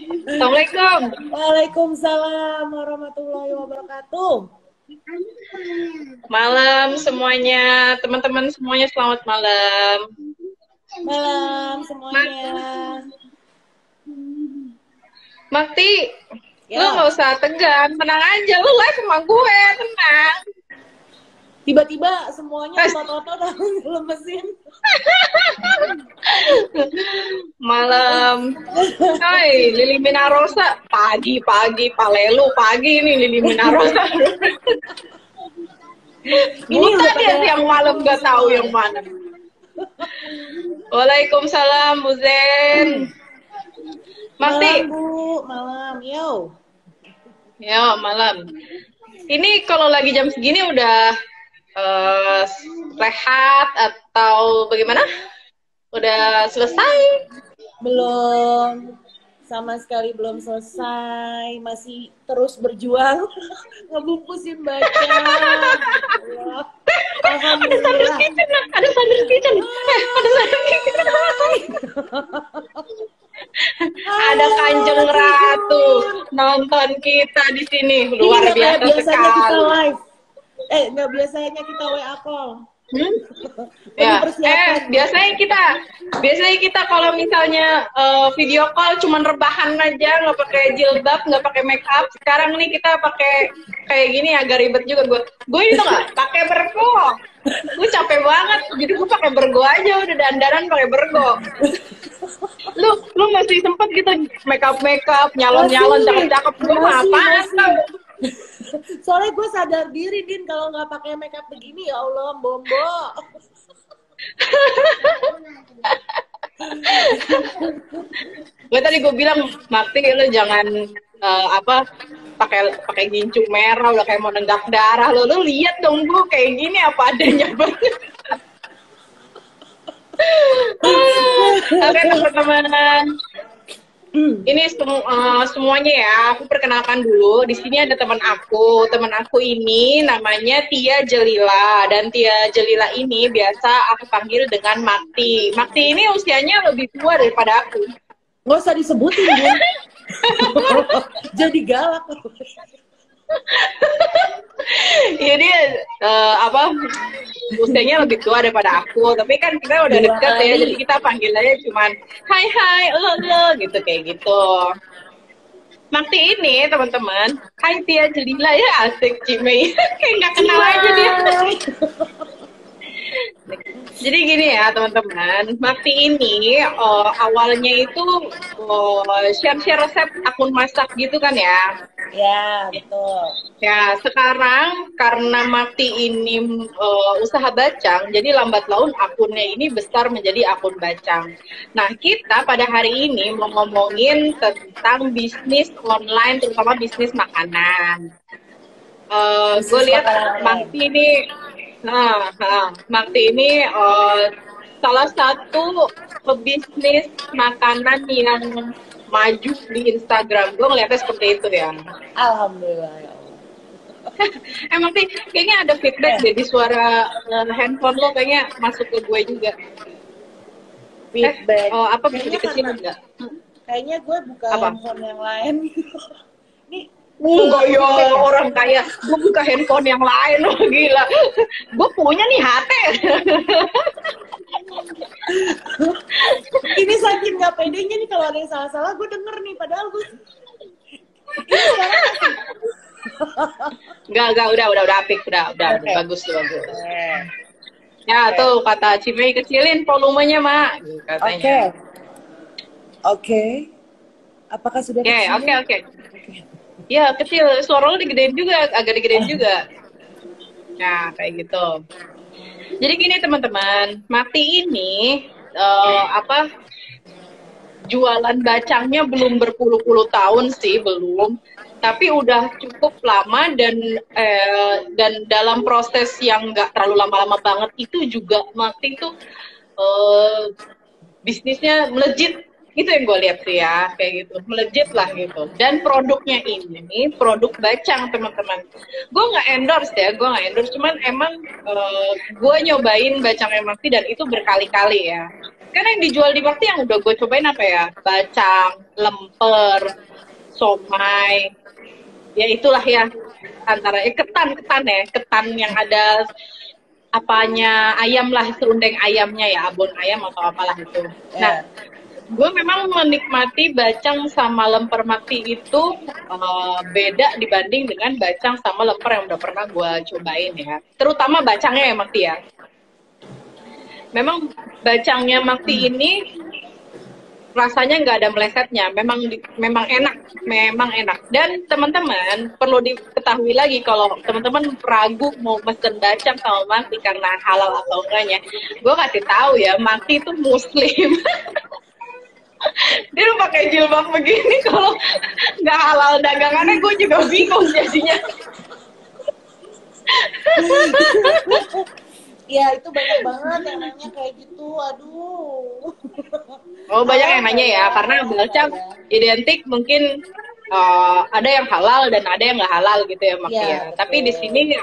Assalamualaikum. Waalaikumsalam warahmatullahi wabarakatuh. Malam semuanya, teman-teman semuanya selamat malam. Malam semuanya. Makti, Ya. lu nggak usah tegang, tenang aja, lu live sama gue, tenang. Tiba-tiba semuanya otot-otot lemesin. Malam. Hai, Lili Minarosa, pagi-pagi, Palelu pagi nih Lili Minarosa. Buta dia siang malam gak tahu yang mana. Waalaikumsalam Bu Zen. Makti. Malam Bu, malam, yo. Ya, malam. Ini kalau lagi jam segini udah rehat atau bagaimana? Udah selesai? Belum, sama sekali belum selesai, masih terus berjuang ngebungkusin baca. Ada Sanders Kitchen, ada Sanders Kitchen. Ada Sanders Kitchen. Ada Kanjeng Ratu nonton kita di sini, luar biasa sekali. Nggak biasanya kita WA call. Ya, biasanya kita kalau misalnya video call cuman rebahan aja, nggak pakai jilbab, nggak pakai make up. Sekarang nih kita pakai kayak gini, agak ribet juga gue ini tuh nggak pakai bergo. Gue capek banget, jadi gue pakai bergo aja, udah dandanan pakai bergo. Lu masih sempet gitu make up, nyalon cakep gue apaan? Soalnya gue sadar diri, Din, kalau nggak pakai makeup begini, ya Allah, bombo. Tadi gue bilang, Makti, lu jangan pakai gincung merah, udah kayak mau nenggak darah. Lu lihat dong gue kayak gini apa adanya banget. Oke, teman-teman. Ini semuanya ya, aku perkenalkan dulu. Di sini ada teman aku. Teman aku ini namanya Tia Jelila, dan Tia Jelila ini biasa aku panggil dengan Makti. Makti ini usianya lebih tua daripada aku. Nggak usah disebutin, Din. Jadi galak. Ya dia usianya lebih tua daripada aku, tapi kan kita udah deket ya, jadi kita panggil aja cuman hai lo gitu, kayak gitu. Makti ini teman-teman, hai Tia Jelila, ya asik Cimei. Kayak nggak kenal aja dia. Jadi gini ya teman-teman, Makti ini awalnya itu share resep akun masak gitu kan ya. Ya, betul. Ya, sekarang karena Makti ini usaha bacang, jadi lambat laun akunnya ini besar menjadi akun bacang. Nah, kita pada hari ini mau ngomongin tentang bisnis online, terutama bisnis makanan. Gue lihat Makti ini, Makti ini salah satu pebisnis makanan yang maju di Instagram. Gue ngeliatnya seperti itu ya. Alhamdulillah ya Allah. Emang sih kayaknya ada feedback deh di suara handphone lo, kayaknya masuk ke gue juga. Feedback. Apa bisa dikecilin enggak? Kayaknya gue buka handphone yang lain. Nih, enggak ya, orang kaya gue buka handphone yang lain, loh gila. Gue punya nih HP. Ini saking gak pedenya nih, kalau ada yang salah-salah gue denger nih, padahal gue ini sekarang udah apik, udah bagus. Ya tuh kata Cimei, kecilin volumenya Mak katanya. Oke. Apakah sudah kecil? Oke. Ya kecil, suara lo digedein juga, agak digedein juga. Nah kayak gitu. Jadi gini teman-teman, Makti ini jualan bacangnya belum berpuluh-puluh tahun sih, belum. Tapi udah cukup lama, dan dalam proses yang nggak terlalu lama-lama banget itu juga Makti itu bisnisnya melejit. Itu yang gue lihat sih ya, kayak gitu, melejit lah gitu. Dan produknya ini produk bacang teman-teman. Gue nggak endorse, cuman emang gue nyobain bacang Makti dan itu berkali-kali ya. Kan yang dijual di Bakti yang udah gue cobain apa ya? Bacang, lemper, somai, ya itulah ya, antara ketan yang ada apanya ayam lah, serundeng ayamnya ya, abon ayam atau apalah itu. Nah, gue memang menikmati bacang sama lemper Makti itu beda dibanding dengan bacang sama lemper yang udah pernah gue cobain ya. Terutama bacangnya ya Makti ya. Memang bacangnya Makti ini rasanya nggak ada melesetnya, memang enak. Dan teman-teman perlu diketahui lagi kalau teman-teman ragu mau pesen bacang sama Makti karena halal atau enggaknya, gue kasih tahu ya, Makti itu muslim. Dia udah pakai jilbab begini, kalau nggak halal dagangannya gue juga bingung jadinya. Ya itu banyak banget yang nanya kayak gitu, aduh. Oh banyak yang nanya ya, karena bacang identik mungkin ada yang halal dan ada yang nggak halal gitu ya Mak ya. Tapi di sini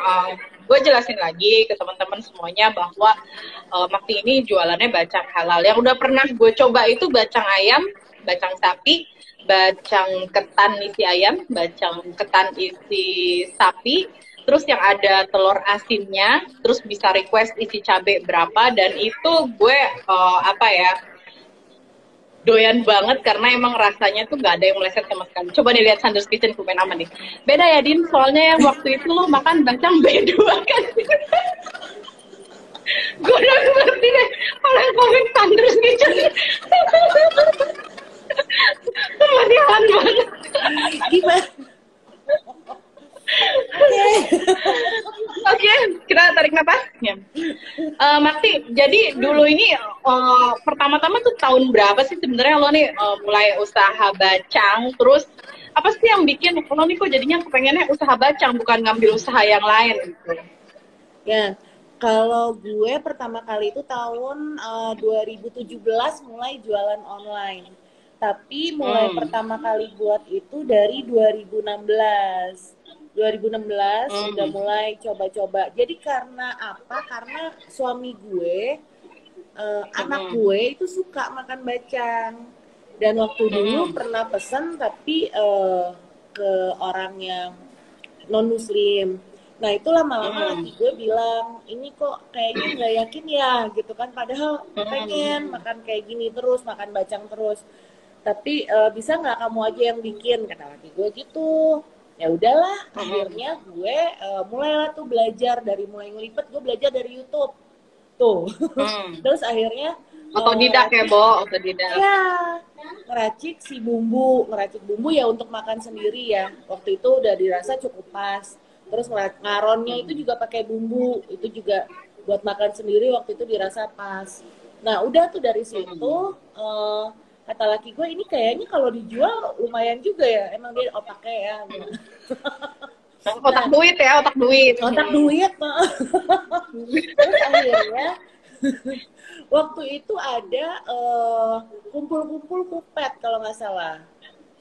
gue jelasin lagi ke teman-teman semuanya bahwa Makti ini jualannya bacang halal. Yang udah pernah gue coba itu bacang ayam, bacang sapi, bacang ketan isi ayam, bacang ketan isi sapi, terus yang ada telur asinnya, terus bisa request isi cabai berapa, dan itu gue doyan banget karena emang rasanya tuh nggak ada yang meleset sama sekali. Coba nih lihat Sanders Kitchen komen aman nih. Beda ya Din, soalnya yang waktu itu lo makan bacang B2 kan. Gue udah ngerti deh kalau yang komen Sanders Kitchen. Kemanian banget. Gimana? Oke, kita tarik napas. Ya. Makti, jadi dulu ini pertama-tama tuh tahun berapa sih sebenarnya lo nih mulai usaha bacang? Terus apa sih yang bikin lo nih kok jadinya kepengennya usaha bacang bukan ngambil usaha yang lain gitu? Ya, kalau gue pertama kali itu tahun 2017 mulai jualan online. Tapi mulai pertama kali buat itu dari 2016 udah mulai coba-coba. Jadi karena apa? Karena suami gue, anak gue itu suka makan bacang. Dan waktu dulu pernah pesan tapi ke orang yang non muslim. Nah itu lama-lama laki gue bilang, ini kok kayaknya nggak yakin ya gitu kan. Padahal pengen makan kayak gini terus, makan bacang terus. Tapi bisa nggak kamu aja yang bikin, kata laki gue gitu. Ya udahlah, akhirnya gue mulailah tuh belajar, dari mulai ngelipet gue belajar dari YouTube tuh. Terus akhirnya otodidak ya Bo, otodidak. Ya, ngeracik bumbu ya untuk makan sendiri ya. Waktu itu udah dirasa cukup pas. Terus ngaronnya itu juga pakai bumbu, itu juga buat makan sendiri waktu itu dirasa pas. Nah udah tuh dari situ kata laki gue, ini kayaknya kalau dijual lumayan juga ya, emang dia otaknya ya. Otak duit ya, otak duit. Terus akhirnya waktu itu ada kumpul-kumpul kupet kalau nggak salah.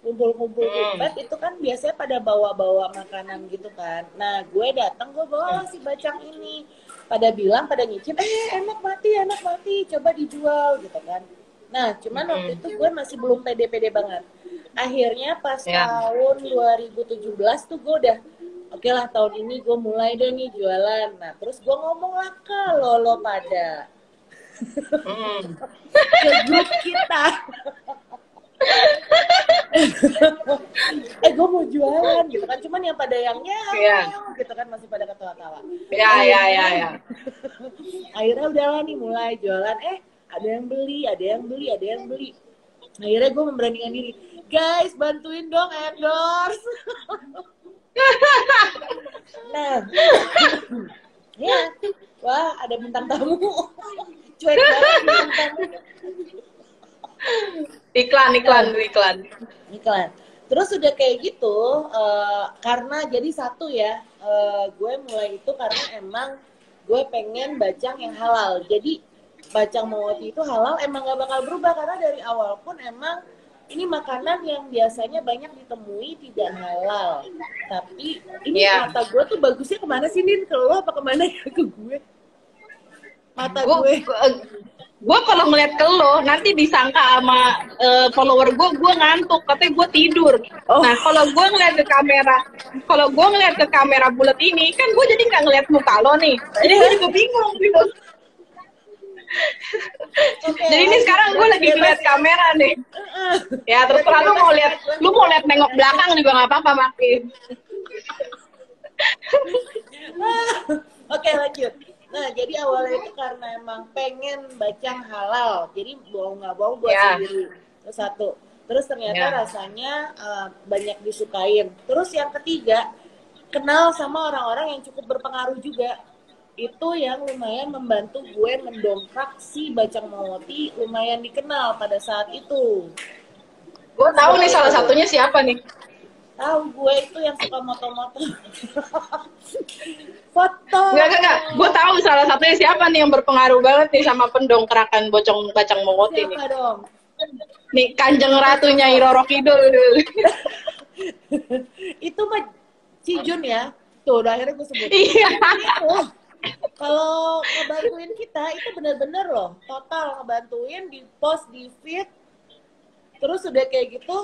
Kumpul-kumpul kupet itu kan biasanya pada bawa-bawa makanan gitu kan. Nah gue datang, gue bawa si bacang ini. Pada nyicip, enak mati, coba dijual gitu kan. Nah, cuman waktu itu gue masih belum pede-pede banget. Akhirnya pas tahun 2017 tuh gue udah, oke lah tahun ini gue mulai deh nih jualan. Nah, terus gue ngomong lah ke lo pada. Ke grup kita. Gue mau jualan gitu kan. Cuman yang pada gitu kan, masih pada ketawa-tawa. Ya. Akhirnya udahlah nih mulai jualan. Ada yang beli. Akhirnya gue memberanikan diri, guys bantuin dong endorse. Nah, ya, wah ada bintang tamu, cuek banget bintang tamu. Iklan. Terus udah kayak gitu, karena jadi satu ya, gue mulai itu karena emang gue pengen bacang yang halal. Jadi bacang Mawati itu halal emang gak bakal berubah, karena dari awal pun emang ini makanan yang biasanya banyak ditemui tidak halal. Tapi ini mata gue tuh bagusnya kemana sih Din? Ke lo apa kemana ya ke gue? Mata gue Gue kalau ngeliat ke lo, nanti disangka sama follower gue ngantuk, katanya gue tidur. Oh. Nah, kalau gue ngeliat ke kamera bulat ini, kan gue jadi nggak ngeliat muka lo nih. Jadi gue juga bingung gitu. Jadi ini sekarang gue lagi ngeliat kamera nih. Ya terserah lu mau lihat nengok belakang juga nggak apa-apa, makin. Oke, lanjut. Nah, jadi awalnya itu karena emang pengen bacang halal, jadi bohong nggak bohong buat sendiri. Terus satu. Terus ternyata rasanya banyak disukain. Terus yang ketiga, kenal sama orang-orang yang cukup berpengaruh juga. Itu yang lumayan membantu gue mendongkrak si Bacang Mawoti lumayan dikenal pada saat itu. Gue tahu nih salah satunya siapa nih. Tahu, gue itu yang suka moto-moto. Foto. Enggak. Gue tahu salah satunya siapa nih yang berpengaruh banget nih sama pendongkrakan Bacang Mawoti nih. Siapa dong? Nih Kanjeng Ratunya Roro Kidul. Itu mah Cijun ya. Tuh, udah akhirnya gue sebut. Iya. Kalau ngebantuin kita itu bener-bener loh. Total ngebantuin, di post di feed. Terus udah kayak gitu,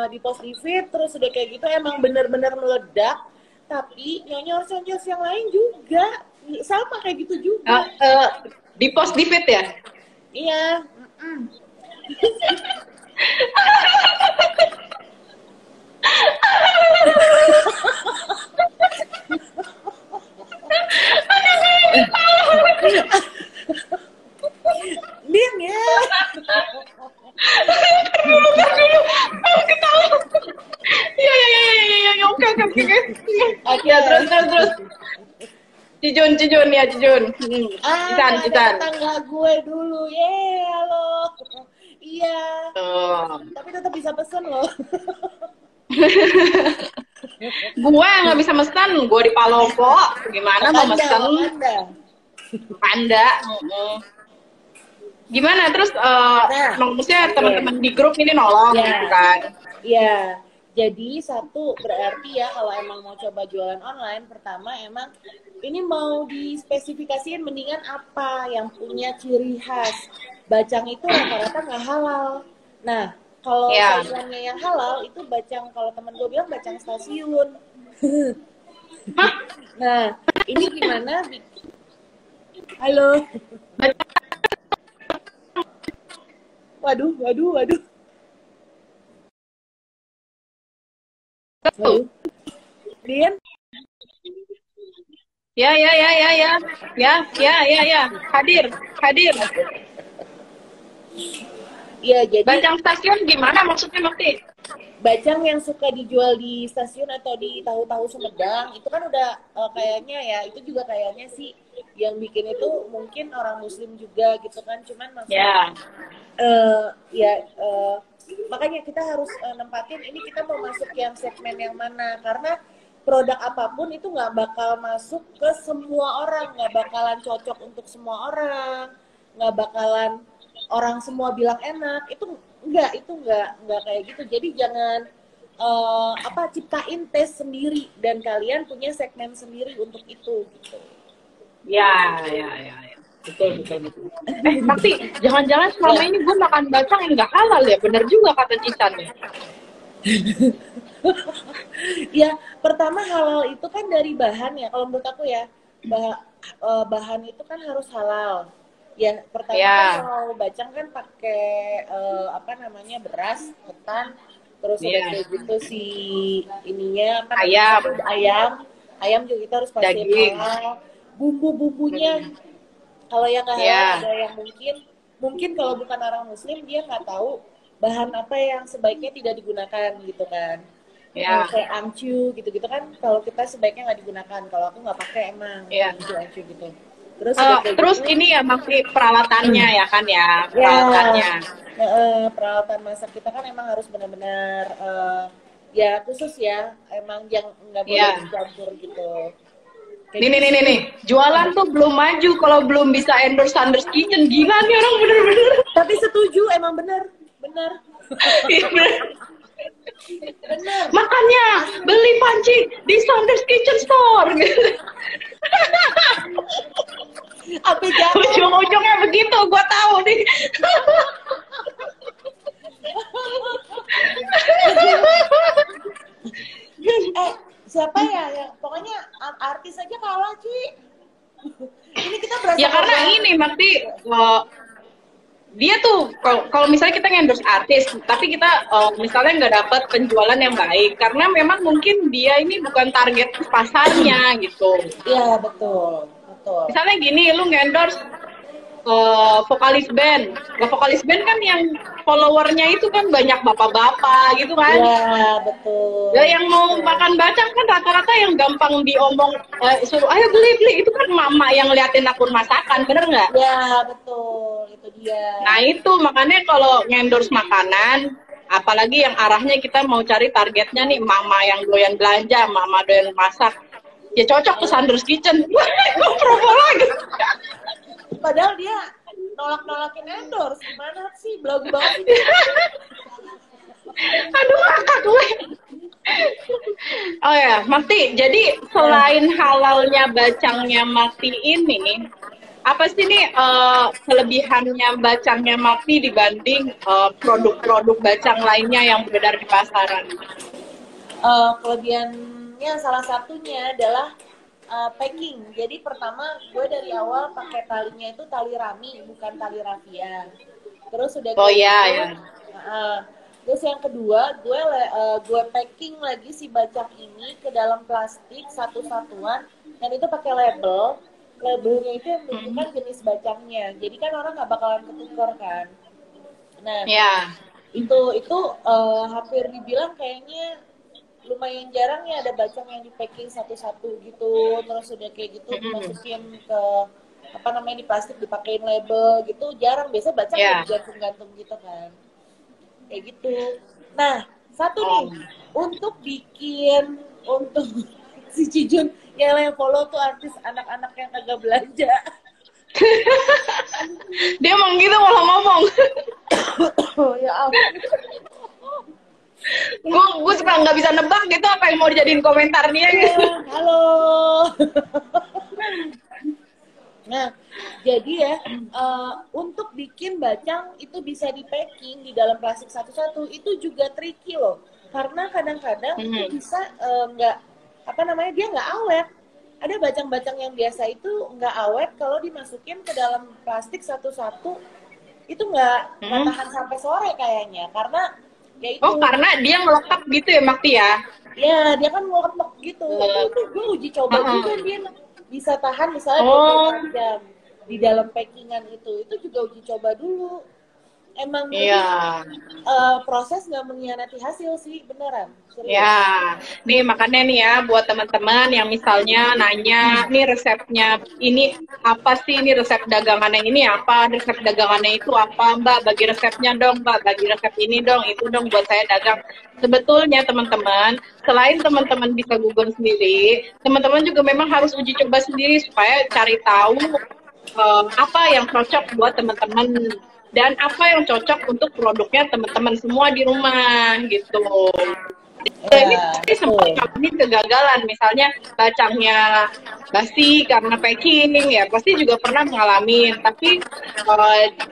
di post di feed, terus udah kayak gitu emang bener-bener meledak. Tapi nyonyor-nyonyor yang lain juga sama kayak gitu juga. Di post di feed ya? Iya. Din ya. Iya, oke. Ya, terus. Cijun. Citan. Tetangga gue dulu, halo. Iya. Tapi tetap bisa pesen loh. Gue nggak bisa mesen, gue di Palopo. Gimana mau mesen? Panda. Gimana terus? Maksudnya teman-teman di grup ini nolong, gitu kan? Iya. Jadi satu berarti ya kalau emang mau coba jualan online, pertama emang ini mau dispesifikasiin mendingan apa yang punya ciri khas. Bacang itu rata-rata nggak halal. Nah, kalau sayurannya yang halal itu bacang, kalau temen gue bilang bacang stasiun. Nah, ini gimana? Halo. Waduh. Dian? Ya. Hadir. Iya, jadi bacang stasiun gimana maksudnya, Makti? Bacang yang suka dijual di stasiun atau di tahu-tahu Sumedang itu kan udah kayaknya ya, itu juga kayaknya sih yang bikin itu mungkin orang Muslim juga gitu kan, cuman maksudnya makanya kita harus nempatin ini kita mau masuk yang segmen yang mana, karena produk apapun itu nggak bakal masuk ke semua orang, nggak bakalan cocok untuk semua orang, nggak bakalan orang semua bilang enak, itu nggak kayak gitu. Jadi jangan ciptain tes sendiri dan kalian punya segmen sendiri untuk itu gitu. Ya. Betul. Tapi jangan-jangan selama ini gue makan bacang yang nggak halal ya, bener juga kata Citan ya. Ya, pertama halal itu kan dari bahan ya, kalau menurut aku ya, bahan itu kan harus halal. Ya, pertama kan kalau bacang kan pakai beras, ketan, terus kayak gitu si ininya ayam juga kita harus pasti halal. Bumbu-bumbunya kalau yang nggak halal ada yang mungkin kalau bukan orang Muslim dia nggak tahu bahan apa yang sebaiknya tidak digunakan gitu kan. Kayak amcu gitu kan, kalau kita sebaiknya nggak digunakan. Kalau aku nggak pakai emang amcu gitu. Terus gitu, ini ya maksud peralatannya ya kan ya, peralatannya. Peralatan masak kita kan emang harus benar-benar khusus ya, emang yang nggak boleh dicampur gitu. Nih, jualan tuh belum maju kalau belum bisa endorse Sanders Kitchen. Gila nih orang bener-bener. Tapi setuju, emang bener. Bener. Makanya beli panci di Sanders Kitchen Store. Sampai jatuh. Ujung-ujungnya begitu, gue tahu nih. Siapa ya? Pokoknya artis aja kalah, Ci. Ini kita berasa ya karena ini Makti, dia tuh kalau misalnya kita ngendorse artis, tapi kita misalnya nggak dapat penjualan yang baik, karena memang mungkin dia ini bukan target pasarnya gitu. Iya betul. Misalnya gini, lu ngendorse vokalis band. Vokalis band kan yang followernya itu kan banyak bapak-bapak gitu kan. Iya, betul. Ya yang mau makan bacang kan rata-rata yang gampang diomong suruh ayo beli itu kan mama yang liatin akun masakan, bener nggak? Iya, betul. Itu dia. Nah itu makanya kalau ngendorse makanan, apalagi yang arahnya kita mau cari targetnya nih mama yang doyan belanja, mama doyan masak, ya cocok tuh Sanders Kitchen. Gue promo lagi. Padahal dia nolak-nolakin endorse. Gimana sih? Belagu banget sih. Aduh, kakak gue. Oh ya, Makti. Jadi selain halalnya bacangnya Makti ini, apa sih nih kelebihannya bacangnya Makti dibanding produk-produk bacang lainnya yang beredar di pasaran? Kelebihannya salah satunya adalah packing. Jadi pertama gue dari awal pakai talinya itu tali rami, bukan tali rafia. Terus udah terus yang kedua gue packing lagi si bacang ini ke dalam plastik satu-satuan, dan itu pakai labelnya itu yang menunjukkan jenis bacangnya. Jadi kan orang nggak bakalan ketukar kan. Nah itu hampir dibilang kayaknya lumayan jarang ya ada bacang yang di packing satu-satu gitu, terus udah kayak gitu dimasukin ke di plastik, dipakein label gitu, jarang. Biasa bacang digantung-gantung gitu kan, kayak gitu. Nah satu nih untuk si Cijun yang follow tuh artis anak-anak yang kagak belanja. Dia emang gitu malah ngomong. Ya ampun. Gue suka nggak bisa nebak gitu apa yang mau dijadiin komentar dia gitu. Halo. Nah, jadi ya untuk bikin bacang itu bisa di packing di dalam plastik satu-satu itu juga tricky loh, karena kadang-kadang itu bisa dia nggak awet. Ada bacang-bacang yang biasa itu nggak awet, kalau dimasukin ke dalam plastik satu-satu itu nggak tahan sampai sore kayaknya, karena ya itu. Oh, karena dia ngelekap gitu ya, Makti ya? Ya, dia kan ngelekap gitu. Itu gue uji coba juga, dia bisa tahan misalnya 24 jam di dalam packingan itu juga uji coba dulu. Emang proses nggak mengkhianati hasil sih, beneran. Serius. Ya, nih makanya nih ya buat teman-teman yang misalnya nanya, nih resepnya ini apa sih, ini resep dagangannya ini apa, resep dagangannya itu apa, Mbak, bagi resepnya dong, Mbak, bagi resep ini dong, itu dong buat saya dagang. Sebetulnya teman-teman, selain teman-teman bisa Google sendiri, teman-teman juga memang harus uji coba sendiri supaya cari tahu apa yang cocok buat teman-teman dan apa yang cocok untuk produknya teman-teman semua di rumah gitu. Ini sempat kami kegagalan, misalnya bacangnya basi karena packing, ya pasti juga pernah mengalami. Tapi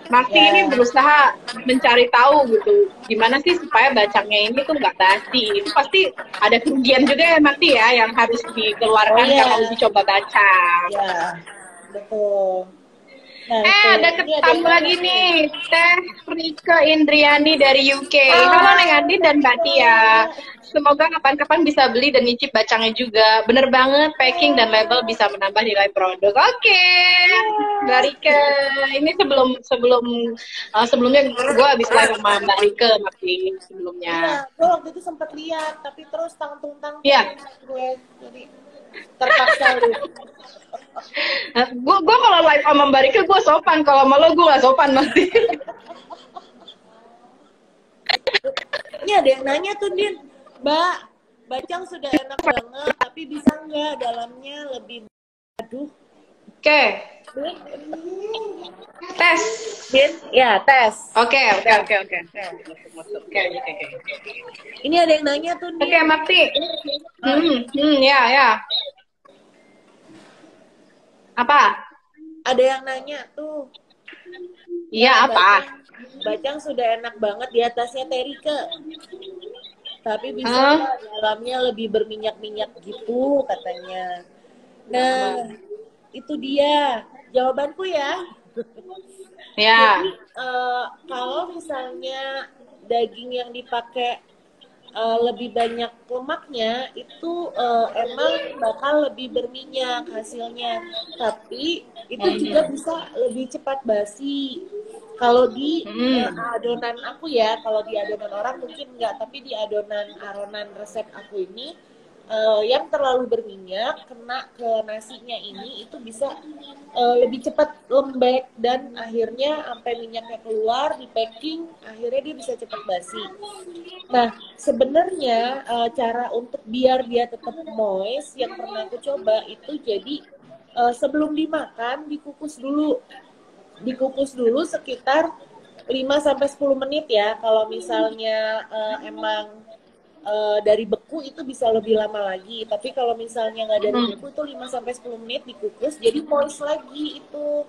Makti ini berusaha mencari tahu gitu, gimana sih supaya bacangnya ini tuh nggak basi. Itu pasti ada kerugian juga ya Makti ya, yang harus dikeluarkan kalau uji coba bacang. Ya, betul. Nah, ada ketemu lagi nih, Teh Rika Indriani dari UK. Halo Neng Andi dan Mbak Tia. Semoga kapan-kapan bisa beli dan nyicip bacangnya juga. Bener banget, packing dan label bisa menambah nilai produk. Oke, Mbak Rika. Ini sebelumnya gue habis live sama Mbak Rika Makti sebelumnya. Gue waktu itu sempat lihat, tapi terus tangtung-tangtung gue jadi terpaksa gue kalau live sama Mbak Rika gue sopan, kalau sama lo gue gak sopan nanti. Ini ada yang nanya tuh, Din, Mbak, bacang sudah enak banget, tapi bisa nggak dalamnya lebih Oke. Tes. Din, ya tes. Oke. Ini ada yang nanya tuh, Din. Oke, Makti. Ya. Apa? Ada yang nanya tuh. Iya, apa? Bacang sudah enak banget, di atasnya terike. Tapi bisa dalamnya lebih berminyak-minyak gitu katanya. Nah, itu dia jawabanku ya. Ya. Jadi kalau misalnya daging yang dipakai lebih banyak lemaknya itu emang bakal lebih berminyak hasilnya, tapi itu juga bisa lebih cepat basi. Kalau di adonan aku ya, kalau di adonan orang mungkin enggak, tapi di adonan resep aku ini yang terlalu berminyak kena ke nasinya ini itu bisa lebih cepat lembek dan akhirnya sampai minyaknya keluar di packing, akhirnya dia bisa cepat basi. Nah, sebenarnya cara untuk biar dia tetap moist yang pernah aku coba itu jadi sebelum dimakan dikukus dulu. Dikukus dulu sekitar 5-10 menit ya. Kalau misalnya emang dari beku itu bisa lebih lama lagi. Tapi kalau misalnya nggak dari beku itu 5-10 menit dikukus jadi moist lagi itu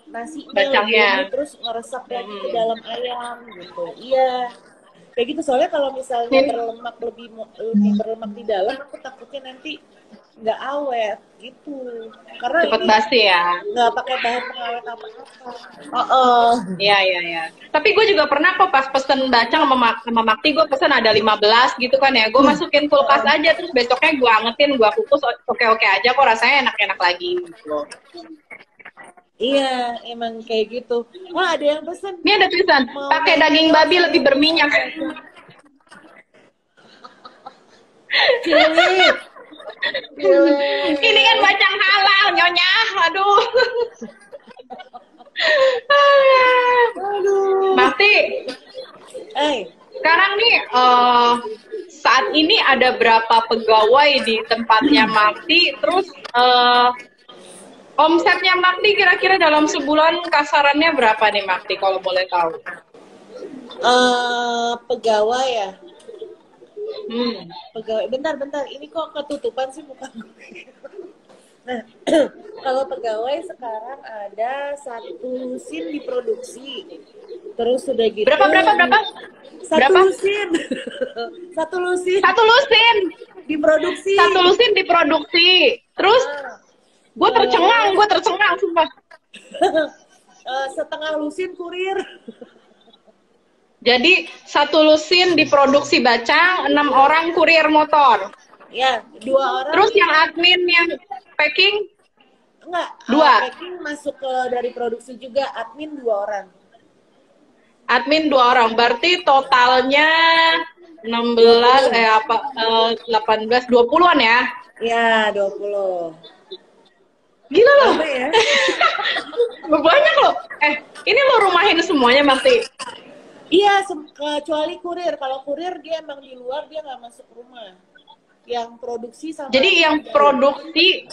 nasinya lebih terus ngeresap lagi ke dalam ayam gitu. Iya. Kayak gitu, soalnya kalau misalnya berlemak lebih berlemak di dalam, aku takutnya nanti nggak awet gitu. Karena cepet ini basi ya. Nggak pakai bahan pengawet apa-apa. Iya. Tapi gue juga pernah kok pas pesen bacang sama Makti, gue pesen ada 15 gitu kan ya. Gue masukin kulkas aja, terus besoknya gue angetin, gue kukus, oke-oke aja kok, rasanya enak-enak lagi gitu. Iya, emang kayak gitu. Wah, ada yang pesen. Ini ada tulisan, pakai daging babi lebih berminyak. Ini kan bacang halal, nyonya. Aduh. Makti. Sekarang nih, saat ini ada berapa pegawai di tempatnya Makti? Terus omsetnya Makti kira-kira dalam sebulan kasarannya berapa nih Makti kalau boleh tahu? Pegawai ya. Pegawai. Bentar. Ini kok ketutupan sih muka gue. Nah, kalau pegawai sekarang ada 1 lusin diproduksi. Terus sudah gitu. Berapa? 1 lusin. 1 lusin. 1 lusin diproduksi. 1 lusin diproduksi. Terus gue tercengang sumpah. Setengah lusin kurir. Jadi 1 lusin diproduksi bacang, 6 orang kurir motor. Ya, 2 orang. Terus yang admin yang packing? Enggak, 2. Packing masuk ke dari produksi juga, admin 2 orang. Admin 2 orang, berarti totalnya 16, 18, 20-an ya? Ya, 20. Gila loh. Ya? Banyak loh. Ini lo rumahin semuanya, Makti? Iya, kecuali kurir. Kalau kurir dia emang di luar, dia nggak masuk rumah. Yang produksi sama. Jadi yang produksi,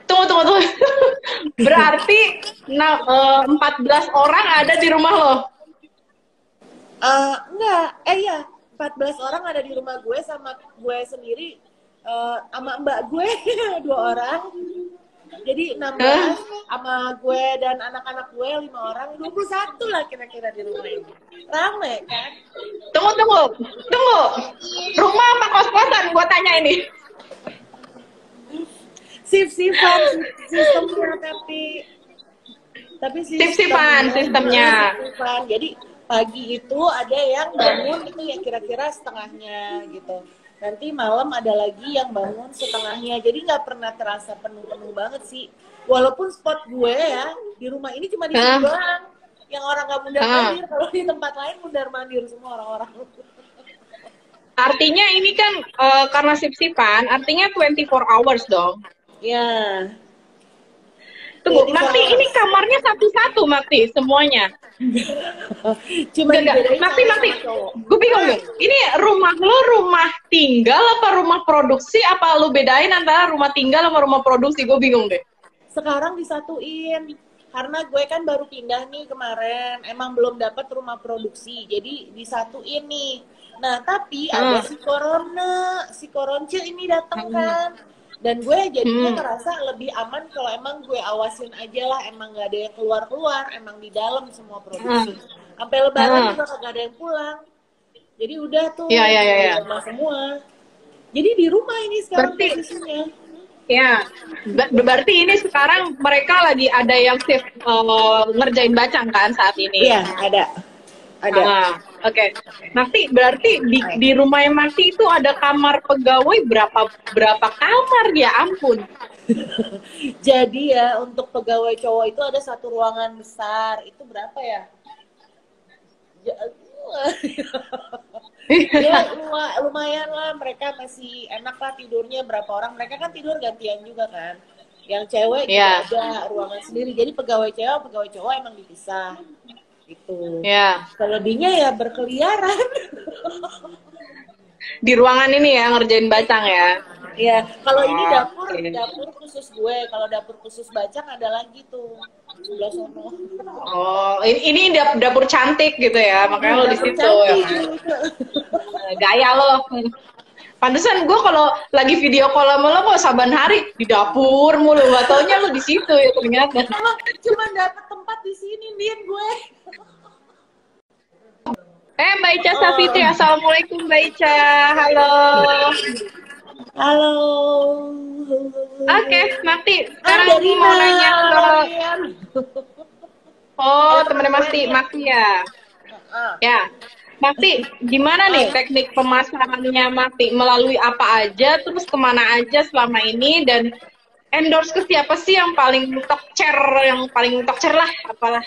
tunggu. Berarti 14 orang ada di rumah lo? Enggak, iya. 14 orang ada di rumah gue sama gue sendiri. Sama mbak gue 2 orang. Jadi 16 sama gue dan anak-anak gue 5 orang, 21 lah kira-kira di rumah ini. Rame kan? Tunggu. Rumah apa kos-kosan? Gue tanya ini. Sip-sipan sistemnya tapi sistemnya. Jadi pagi itu ada yang bangun itu ya kira-kira setengahnya gitu. Nanti malam ada lagi yang bangun setengahnya. Jadi nggak pernah terasa penuh-penuh banget sih. Walaupun spot gue ya di rumah ini cuma di situ doang. Yang orang nggak mundar-mandir. Kalau di tempat lain mundar-mandir semua orang-orang. Artinya ini kan karena sip-sipan, artinya 24 hours dong. Ya. Tunggu, Makti ini kamarnya satu-satu, Makti, semuanya. Cuma Makti, gue bingung nih. Ini rumah lo rumah tinggal apa rumah produksi? Apa lo bedain antara rumah tinggal sama rumah produksi? Gue bingung deh. Sekarang disatuin. Karena gue kan baru pindah nih kemarin. Emang belum dapat rumah produksi. Jadi disatuin nih. Nah, tapi ada si Koronce ini datang kan. Dan gue jadinya ngerasa lebih aman kalau emang gue awasin aja lah, emang nggak ada yang keluar-keluar, emang di dalam semua produksi. Sampai lebaran juga kagak ada yang pulang. Jadi udah tuh di rumah semua. Jadi di rumah ini sekarang posisinya. Ya, berarti ini sekarang mereka lagi ada yang shift ngerjain bacang kan saat ini? Iya, ada. Oke. Makti, berarti di rumahnya Makti itu ada kamar pegawai berapa kamar ya ampun. Jadi ya untuk pegawai cowok itu ada satu ruangan besar. Itu berapa ya? Ya lumayan lah, mereka masih enak lah tidurnya, berapa orang, mereka kan tidur gantian juga kan. Yang cewek juga ada ruangan sendiri, jadi pegawai cewek pegawai cowok emang dipisah gitu. Selebihnya ya berkeliaran di ruangan ini ya, ngerjain bacang ya. Iya, kalau ini dapur khusus gue, kalau dapur khusus bacang ada lagi tuh sebelah sono. Oh, ini dapur cantik gitu ya, makanya lo di situ ya. Gaya lo. Pantesan gue kalau lagi video call sama lo kok saban hari di dapur mulu, gak taunya lo di situ ya ternyata. Cuma dapet tempat di sini, Din, gue. Mbak Ica Safitri, assalamualaikum Mbak Ica, halo. Halo. Oke, Makti, sekarang aku mau nanya ke temen Makti ya. Ya, Makti, gimana nih teknik pemasarannya Makti? Melalui apa aja, terus kemana aja selama ini, dan endorse ke siapa sih yang paling top chair lah, apalah?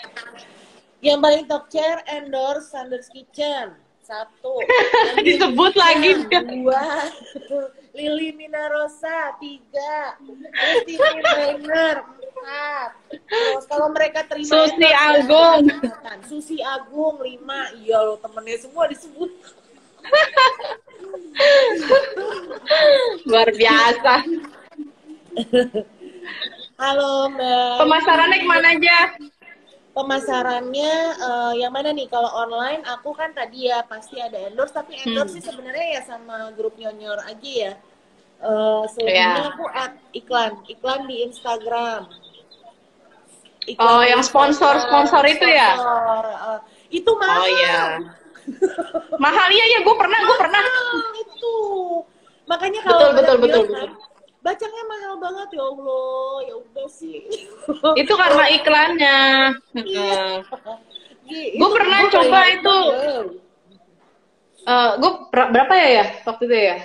Yang paling top chair endorse Sanders Kitchen. 1. Disebut lagi. 2. Lili Minarosa. 3. Christine Rainer. 4. Terus kalau mereka terima Susi Agung. Susi Agung 5. Iya lo, temennya semua disebut. Luar biasa. Halo Mbak. Pemasarannya kemana aja? Pemasarannya yang mana nih? Kalau online aku kan tadi ya pasti ada endorse, tapi endorse sih sebenarnya ya sama grup nyonyor aja ya. Selebihnya aku iklan di Instagram. Yang sponsor itu ya? Itu mahal. Oh iya. Mahal ya, gue pernah. Itu. Makanya kalau betul. Bacanya mahal banget, ya Allah, ya udah sih. Itu karena iklannya. Gue pernah coba itu. Gue berapa ya waktu itu ya?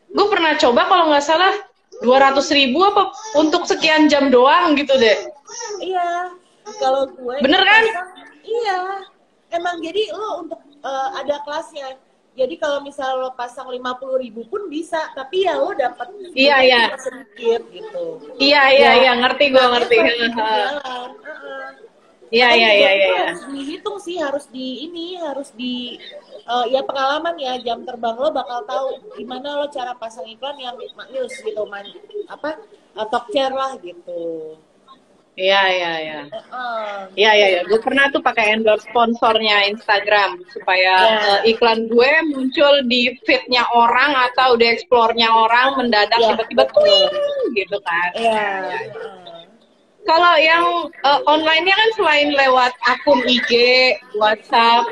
Gue pernah coba kalau nggak salah 200.000 apa untuk sekian jam doang gitu deh. Iya, kalau gue. Bener kan? Iya, emang jadi lo untuk ada kelasnya. Jadi kalau misal lo pasang 50.000 pun bisa, tapi ya lo dapat sedikit gitu. Iya, ngerti. Iya. Harus dihitung sih, harus di ya pengalaman ya, jam terbang lo bakal tahu gimana lo cara pasang iklan yang maknyus gitu, top chair lah gitu. Iya. Gue pernah tuh pakai endorse sponsornya Instagram supaya iklan gue muncul di feed-nya orang atau di explore-nya orang mendadak tiba-tiba gitu kan. Kalau yang online-nya kan selain lewat akun IG, WhatsApp,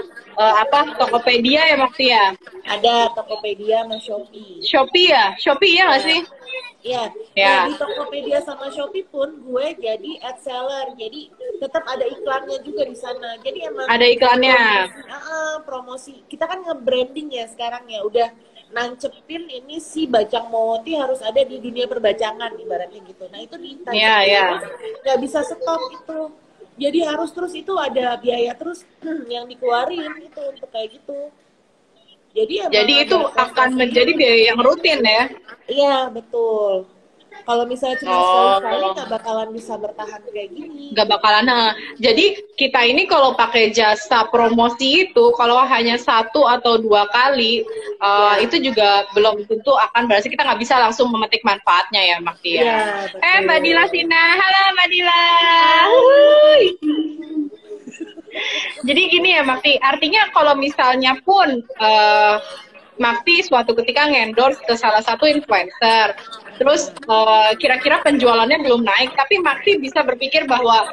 Tokopedia ya Makti ya? Ada Tokopedia sama Shopee. Shopee ya nggak sih? Iya. Nah, di Tokopedia sama Shopee pun gue jadi ad seller, jadi tetap ada iklannya juga di sana. Jadi emang ada iklannya. Promosi. Kita kan nge-branding ya sekarang ya, udah nancepin ini si Bacang Mowoti harus ada di dunia perbacangan ibaratnya gitu. Nah itu di nggak bisa stop itu. Jadi harus terus itu ada biaya terus yang dikeluarin itu untuk kayak gitu. Jadi itu akan menjadi biaya yang rutin ya? Iya betul. Kalau misalnya cuma sekali-sekali nggak bakalan bisa bertahan kayak gini. Nggak bakalan. Jadi kita ini kalau pakai jasa promosi itu, kalau hanya 1 atau 2 kali, itu juga belum tentu akan berarti kita nggak bisa langsung memetik manfaatnya ya, Makti ya. Mbak Dila Sina, halo Mbak Dila. Jadi gini ya, Makti. Artinya kalau misalnya pun Makti suatu ketika ngendorse ke salah satu influencer. Terus kira-kira penjualannya belum naik, tapi Makti bisa berpikir bahwa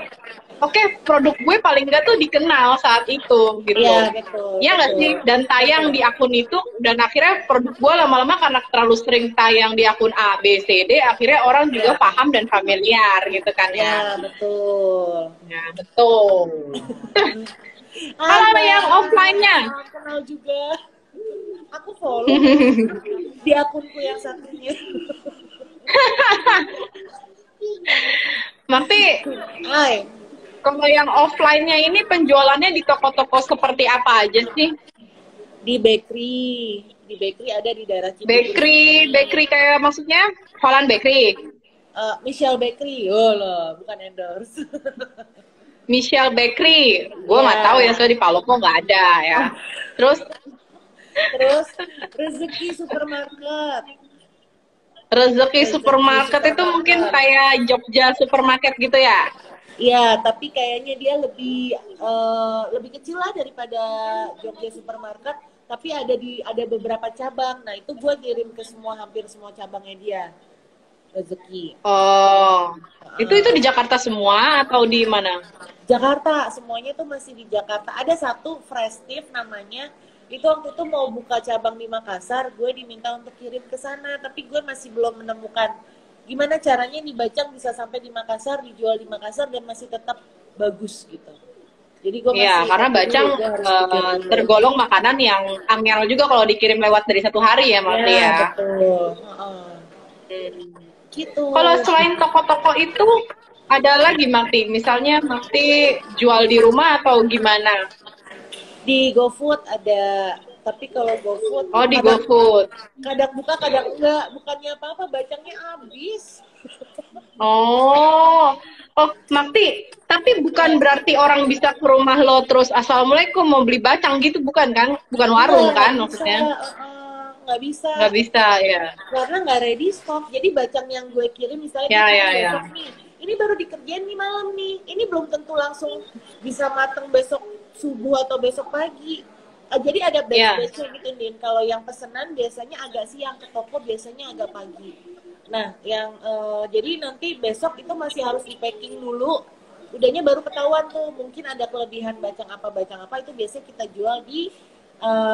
oke, produk gue paling nggak tuh dikenal saat itu gitu. Iya, betul. Iya nggak sih? Dan tayang di akun itu, dan akhirnya produk gue lama-lama karena terlalu sering tayang di akun A, B, C, D, akhirnya orang juga paham dan familiar gitu kan ya. Iya, betul. Ya, betul. Kalau yang offline-nya? Kenal juga. Aku follow di akunku yang satunya. Makti, Hai. kalau yang offline-nya ini penjualannya di toko-toko seperti apa aja sih? Di bakery ada di daerah Cibubur. Bakery kayak maksudnya Holland Bakery. Michelle Bakery, loh, bukan endorse. Michelle Bakery, gue nggak tahu ya, soalnya di Palopo nggak ada ya. Terus Rezeki Supermarket. Rezeki Supermarket itu mungkin kayak Jogja Supermarket gitu ya? Iya, tapi kayaknya dia lebih kecil lah daripada Jogja Supermarket, tapi ada beberapa cabang. Nah, itu gue kirim ke hampir semua cabangnya dia. Rezeki. Oh, itu di Jakarta semua atau di mana? Jakarta, semuanya tuh masih di Jakarta. Ada satu Festive namanya, itu waktu itu mau buka cabang di Makassar, gue diminta untuk kirim ke sana, tapi gue masih belum menemukan gimana caranya nih bacang bisa sampai di Makassar, dijual di Makassar dan masih tetap bagus gitu. Jadi gue masih karena bacang tergolong makanan yang angel juga kalau dikirim lewat dari satu hari ya, Marti ya. Betul. Gitu. Kalau selain toko-toko itu ada lagi Marti, misalnya Marti jual di rumah atau gimana? Di GoFood ada, tapi kalau GoFood di GoFood kadang buka kadang enggak, bukannya apa-apa, bacangnya habis. Oh, Marti, tapi bukan berarti orang bisa ke rumah lo terus assalamualaikum mau beli bacang gitu, bukan kan? Bukan warung kan maksudnya? Nggak bisa ya, karena nggak ready stock. Jadi bacang yang gue kirim misalnya besok nih, ini baru dikerjain nih malam nih, ini belum tentu langsung bisa mateng besok subuh atau besok pagi. Jadi ada batch-batchnya gitu Din. Kalau yang pesanan biasanya agak siang ke toko, biasanya agak pagi. Nah, yang jadi nanti besok itu masih harus di packing dulu. Udahnya baru ketahuan tuh, mungkin ada kelebihan bacang apa itu biasanya kita jual di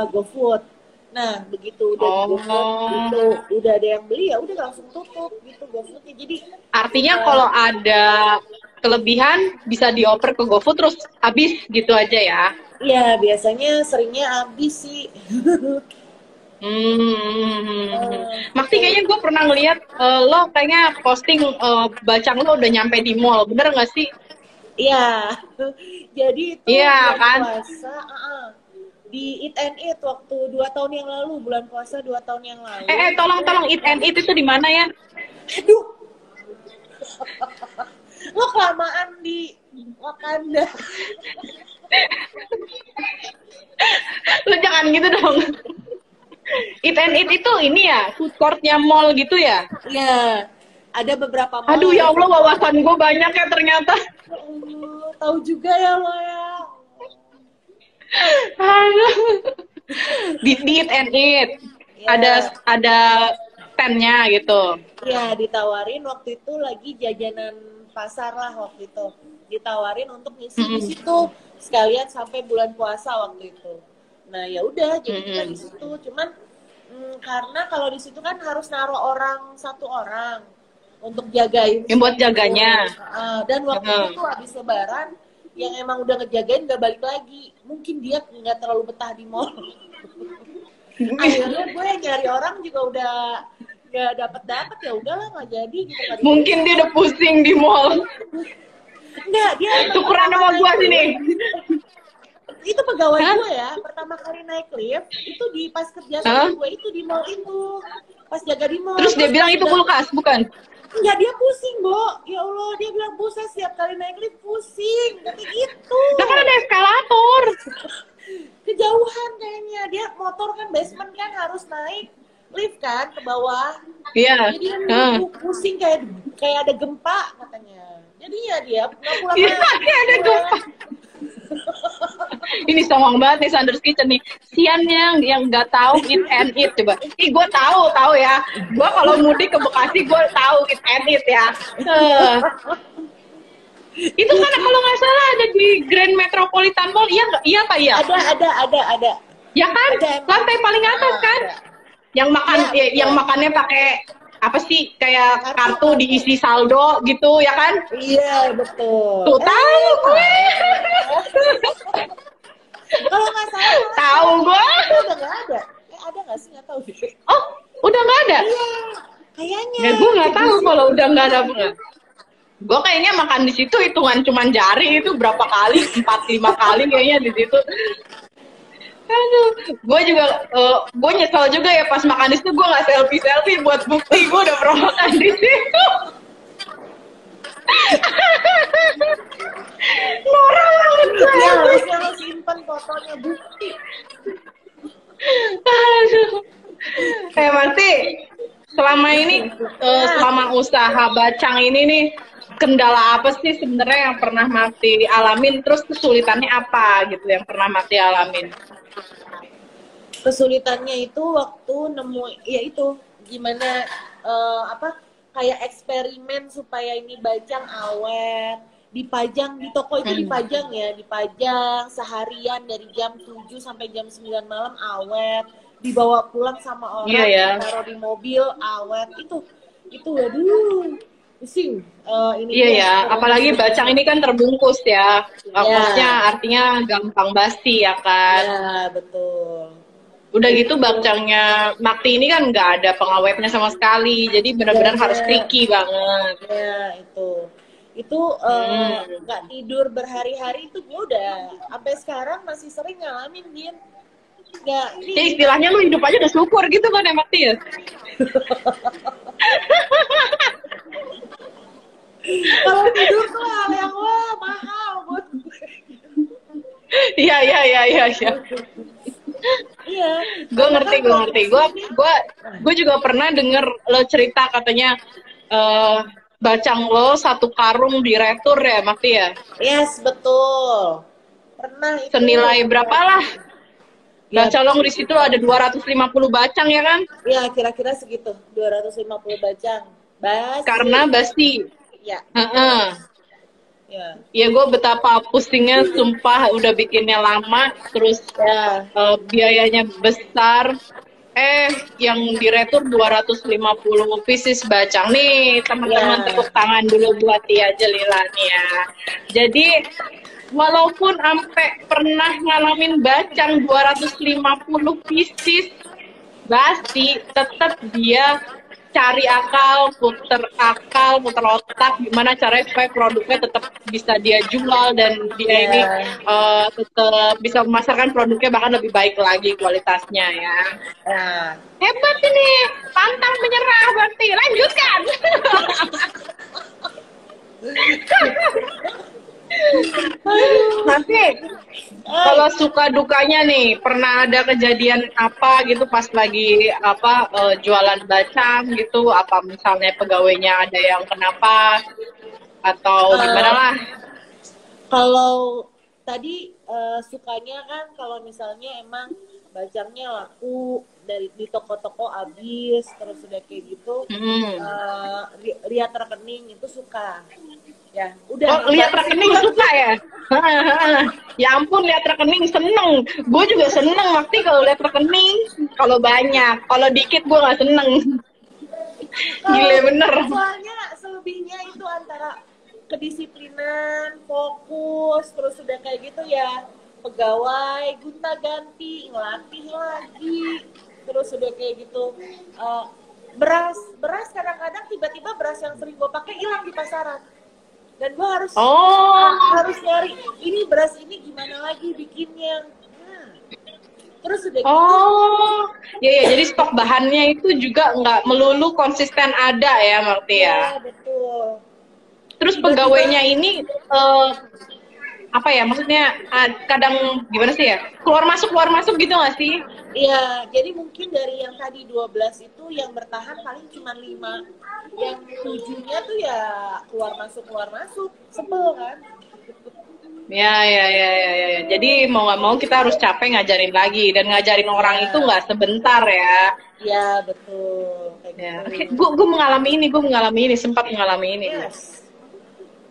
GoFood. Nah, begitu udah GoFood udah ada yang beli ya udah langsung tutup gitu GoFoodnya. Jadi artinya kalau ada kelebihan bisa dioper ke GoFood terus habis gitu aja ya? Iya, biasanya seringnya habis sih. Makti kayaknya gue pernah ngeliat lo kayaknya posting bacang lo udah nyampe di mall, bener nggak sih? Iya, jadi itu kan? puasa di Eat and Eat waktu 2 tahun yang lalu, bulan puasa 2 tahun yang lalu. Tolong Eat and Eat itu di mana ya? Aduh, lo kelamaan di Wakanda. Lo jangan gitu dong. Eat and Eat itu ini ya, food courtnya mall gitu ya? Iya, ada beberapa mall. Aduh ya Allah, wawasan gue banyak ya ternyata. Tahu juga ya lo ya. Di Eat and Eat ada stand-nya gitu. Iya, ditawarin waktu itu lagi jajanan pasar lah waktu itu. Ditawarin untuk ngisi di situ sekalian sampai bulan puasa waktu itu. Nah, ya udah jadi kita di situ. Cuman karena kalau di situ kan harus naruh satu orang untuk jagain. Yang buat jaganya. Dan waktu itu habis lebaran yang emang udah ngejagain nggak balik lagi. Mungkin dia nggak terlalu betah di mall. Akhirnya gue nyari orang juga udah nggak dapet ya udahlah nggak jadi gitu. Mungkin dia udah pusing di mall. Enggak, dia tukeran sama gue sini. Itu pegawai gue ya, pertama kali naik lift itu di pas kerja sama gue itu di mall itu, pas jaga di mall. Terus dia bilang itu kulkas, bukan? Enggak, dia pusing, Bo. Ya Allah, dia bilang, Bu, saya setiap kali naik lift pusing. Tapi gitu. Nah, kan ada eskalator. Kejauhan kayaknya. Dia motor kan basement kan harus naik lift kan ke bawah. Iya. Jadi dia pusing kayak ada gempa katanya. Jadi ya dia nggak pulang kayak ada gempa. Ini songong banget nih Sanders Kitchen nih. Sian yang nggak tahu eat and eat coba. Ih, gue tahu ya. Gue kalau mudik ke Bekasi gue tahu eat and eat ya. Itu kan kalau nggak salah ada di Grand Metropolitan Mall. Iya nggak? Iya Pak ya? Ada. Ya kan? Lantai paling atas kan? Yang makan yang makannya pakai apa sih, kayak kartu diisi saldo gitu ya kan? Iya betul. Tuh tahu gue. Kalau nggak salah tahu gue. Udah nggak ada. Ada nggak sih, nggak tahu deh. Oh udah nggak ada? Iya kayaknya. Ya gue nggak tahu kalau udah nggak ada banget. Gue kayaknya makan di situ hitungan cuman jari, itu berapa kali, 4-5 kali kayaknya di situ. Aduh, gue juga, gue nyesel juga ya pas makan di situ gue nggak selfie buat bukti gue udah pernah makan di situ. Norak banget. Ya harusnya lo simpan fotonya bukti. Aduh. Marti, selama ini, selama usaha bacang ini nih, kendala apa sih sebenarnya yang pernah Marti alamin? Terus kesulitannya apa gitu yang pernah Marti alamin? Kesulitannya itu waktu nemu, ya itu gimana kayak eksperimen supaya ini bacang awet, dipajang di toko itu, dipajang seharian dari jam 7 sampai jam 9 malam awet, dibawa pulang sama orang, taruh di mobil awet, itu waduh pusing. Ini apalagi bacang ini kan terbungkus ya, maksudnya artinya gampang basi ya kan. Ya betul. Udah gitu bacangnya Marti ini kan nggak ada pengawetnya sama sekali, jadi benar-benar harus tricky banget. Ya itu nggak tidur berhari-hari itu gue udah sampai sekarang masih sering ngalamin Din. Ya istilahnya lu hidup aja udah syukur gitu kan ya Marti ya. Kalau tidur tuh hal yang mahal buat gue. Iya. Iya. Gue ngerti. Gue juga pernah denger lo cerita katanya bacang lo 1 karung diretur ya, Marti ya? Yes, betul. Pernah itu. Senilai berapa lah? Bacang lo di situ ada 250 bacang ya kan? Iya, kira-kira segitu. 250 bacang. Basi. Karena basi. Ya. Ya gue betapa pusingnya, sumpah udah bikinnya lama, terus biayanya besar. Yang diretur 250 pieces bacang nih, teman-teman tepuk tangan dulu buat Tia Jelila nih ya. Jadi walaupun sampai pernah ngalamin bacang 250 pieces basi, tetap dia cari akal, puter otak gimana caranya supaya produknya tetap bisa dia jual dan dia ini tetap bisa memasarkan produknya bahkan lebih baik lagi kualitasnya ya. Hebat ini, pantang menyerah berarti. Lanjutkan. Nanti kalau suka dukanya nih, pernah ada kejadian apa gitu pas lagi jualan bacang gitu, apa misalnya pegawainya ada yang kenapa atau gimana lah? Kalau tadi sukanya kan kalau misalnya emang bacangnya laku di toko-toko habis, terus udah kayak gitu, lihat rekening itu suka. Ya, udah. Lihat rekening suka ya? Ya ampun, lihat rekening seneng. Gue juga seneng Marti kalau lihat rekening. Kalau banyak, kalau dikit gue nggak seneng. Gile bener. Soalnya selebihnya itu antara kedisiplinan, fokus, terus udah kayak gitu ya. Pegawai gonta-ganti, ngelatih lagi, terus udah kayak gitu. Beras kadang-kadang tiba-tiba beras yang sering gue pakai hilang di pasaran. Dan gue harus nyari ini beras ini gimana lagi bikinnya. Terus udah gitu. Ya, jadi stok bahannya itu juga nggak melulu konsisten ada ya Marti ya. Betul. Terus pegawainya ini apa ya, maksudnya kadang gimana sih ya, keluar masuk gitu nggak sih? Iya, jadi mungkin dari yang tadi 12 itu yang bertahan paling cuma 5, yang 7-nya tuh ya keluar masuk, sebel kan? Ya. Jadi mau nggak mau kita harus capek ngajarin lagi, dan ngajarin orang itu nggak sebentar ya. Ya betul. Ya. Gue mengalami ini, sempat mengalami ini. Yes.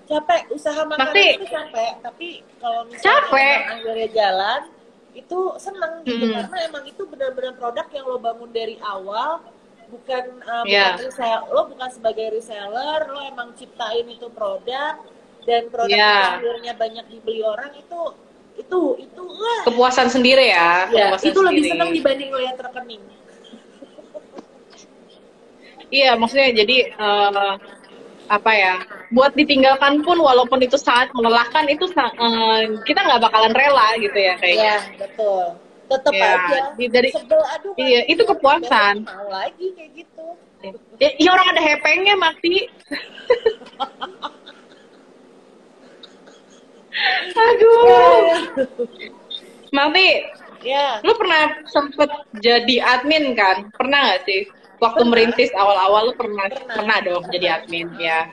Capek, usaha makanan itu capek, tapi kalau misalnya akhirnya jalan, itu seneng gitu, karena emang itu benar-benar produk yang lo bangun dari awal, bukan reseller, lo bukan sebagai reseller, lo emang ciptain itu produk, dan produk itu akhirnya banyak dibeli orang, itu kepuasan sendiri ya. Kepuasan itu sendiri. Lebih seneng dibanding lihat rekening. Iya, maksudnya jadi buat ditinggalkan pun walaupun itu sangat melelahkan, itu kita nggak bakalan rela gitu ya kayaknya. Iya, betul. Tetap aja. Dari sebel, aduh. Iya, itu kepuasan. Mau lagi kayak gitu. Iya, orang ada hepengnya mati. Aduh. Mati. Ya. Lu pernah sempet jadi admin kan? Pernah nggak sih? Waktu merintis awal-awal lu pernah dong jadi admin ya.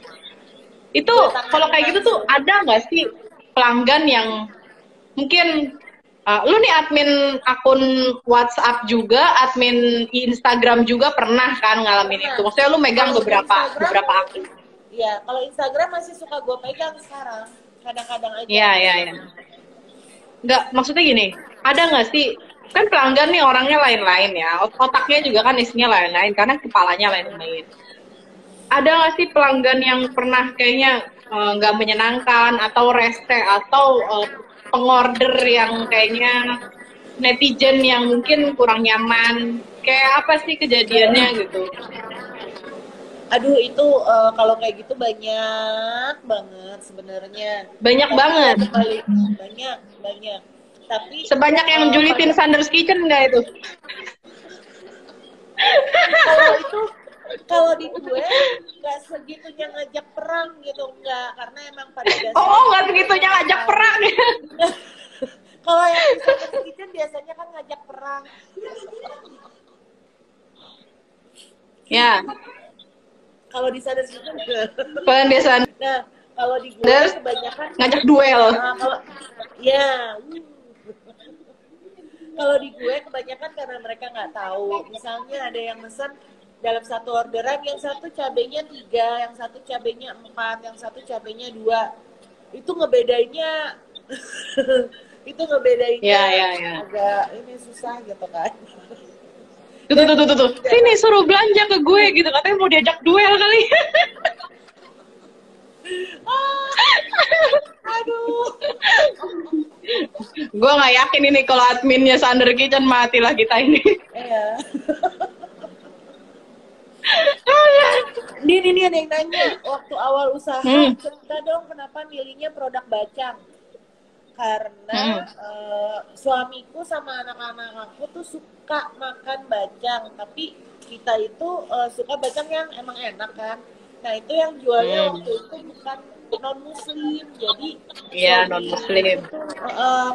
Itu kalau kayak gitu tuh ada nggak sih pelanggan yang mungkin lu nih admin akun WhatsApp juga, admin Instagram juga pernah kan ngalamin itu? Maksudnya lu megang beberapa akun? Iya, kalau Instagram masih suka gue pegang sekarang, kadang-kadang aja. Iya. Nggak, maksudnya gini, ada nggak sih, kan pelanggan nih orangnya lain-lain ya, otaknya juga kan isinya lain-lain, karena kepalanya lain-lain. Ada nggak sih pelanggan yang pernah kayaknya nggak menyenangkan, atau rese, atau pengorder yang kayaknya netizen yang mungkin kurang nyaman, kayak apa sih kejadiannya gitu? Aduh, itu kalau kayak gitu banyak banget sebenarnya. Banyak banget. Banyak. Tapi sebanyak yang julitin Sanders Kitchen nggak itu? Kalau di gue nggak segitunya ngajak perang gitu, nggak, karena emang pada dasarnya. Nggak segitunya ngajak perang ya. Kalau yang di Sanders Kitchen biasanya kan ngajak perang. Ya. Kalau di Sanders Kitchen biasa. Nah, kalau di gue kebanyakan ngajak duel. Kalau di gue kebanyakan karena mereka nggak tahu. Misalnya ada yang mesen dalam satu orderan, yang satu cabenya 3, yang satu cabenya 4, yang satu cabenya 2. Itu ngebedainnya agak ini susah gitu kan. Tuh. Sini suruh belanja ke gue gitu, katanya mau diajak duel kali. Aduh. Gue nggak yakin ini kalau adminnya Sanders Kitchen, matilah kita ini. Iya. Ini ada yang nanya waktu awal usaha, cerita dong kenapa milihnya produk bacang. Karena suamiku sama anak-anak aku tuh suka makan bacang, tapi kita itu suka bacang yang emang enak kan. Nah itu yang jualnya waktu itu bukan non muslim, jadi non muslim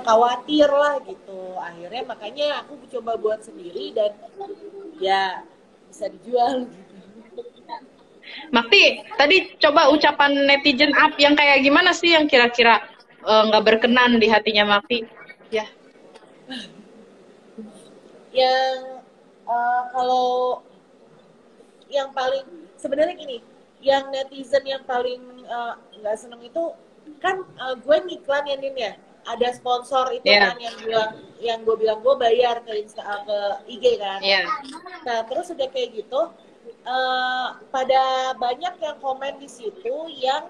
khawatir lah gitu. Akhirnya makanya aku coba buat sendiri dan ya bisa dijual gitu. Makti, tadi coba ucapan netizen up yang kayak gimana sih yang kira-kira nggak berkenan di hatinya Makti? Ya. Yang kalau yang paling sebenarnya gini, yang netizen yang paling nggak seneng itu kan gue ngiklan ya Nin ya, ada sponsor itu kan yang gue bilang gue bayar ke IG kan. Nah terus udah kayak gitu pada banyak yang komen di situ yang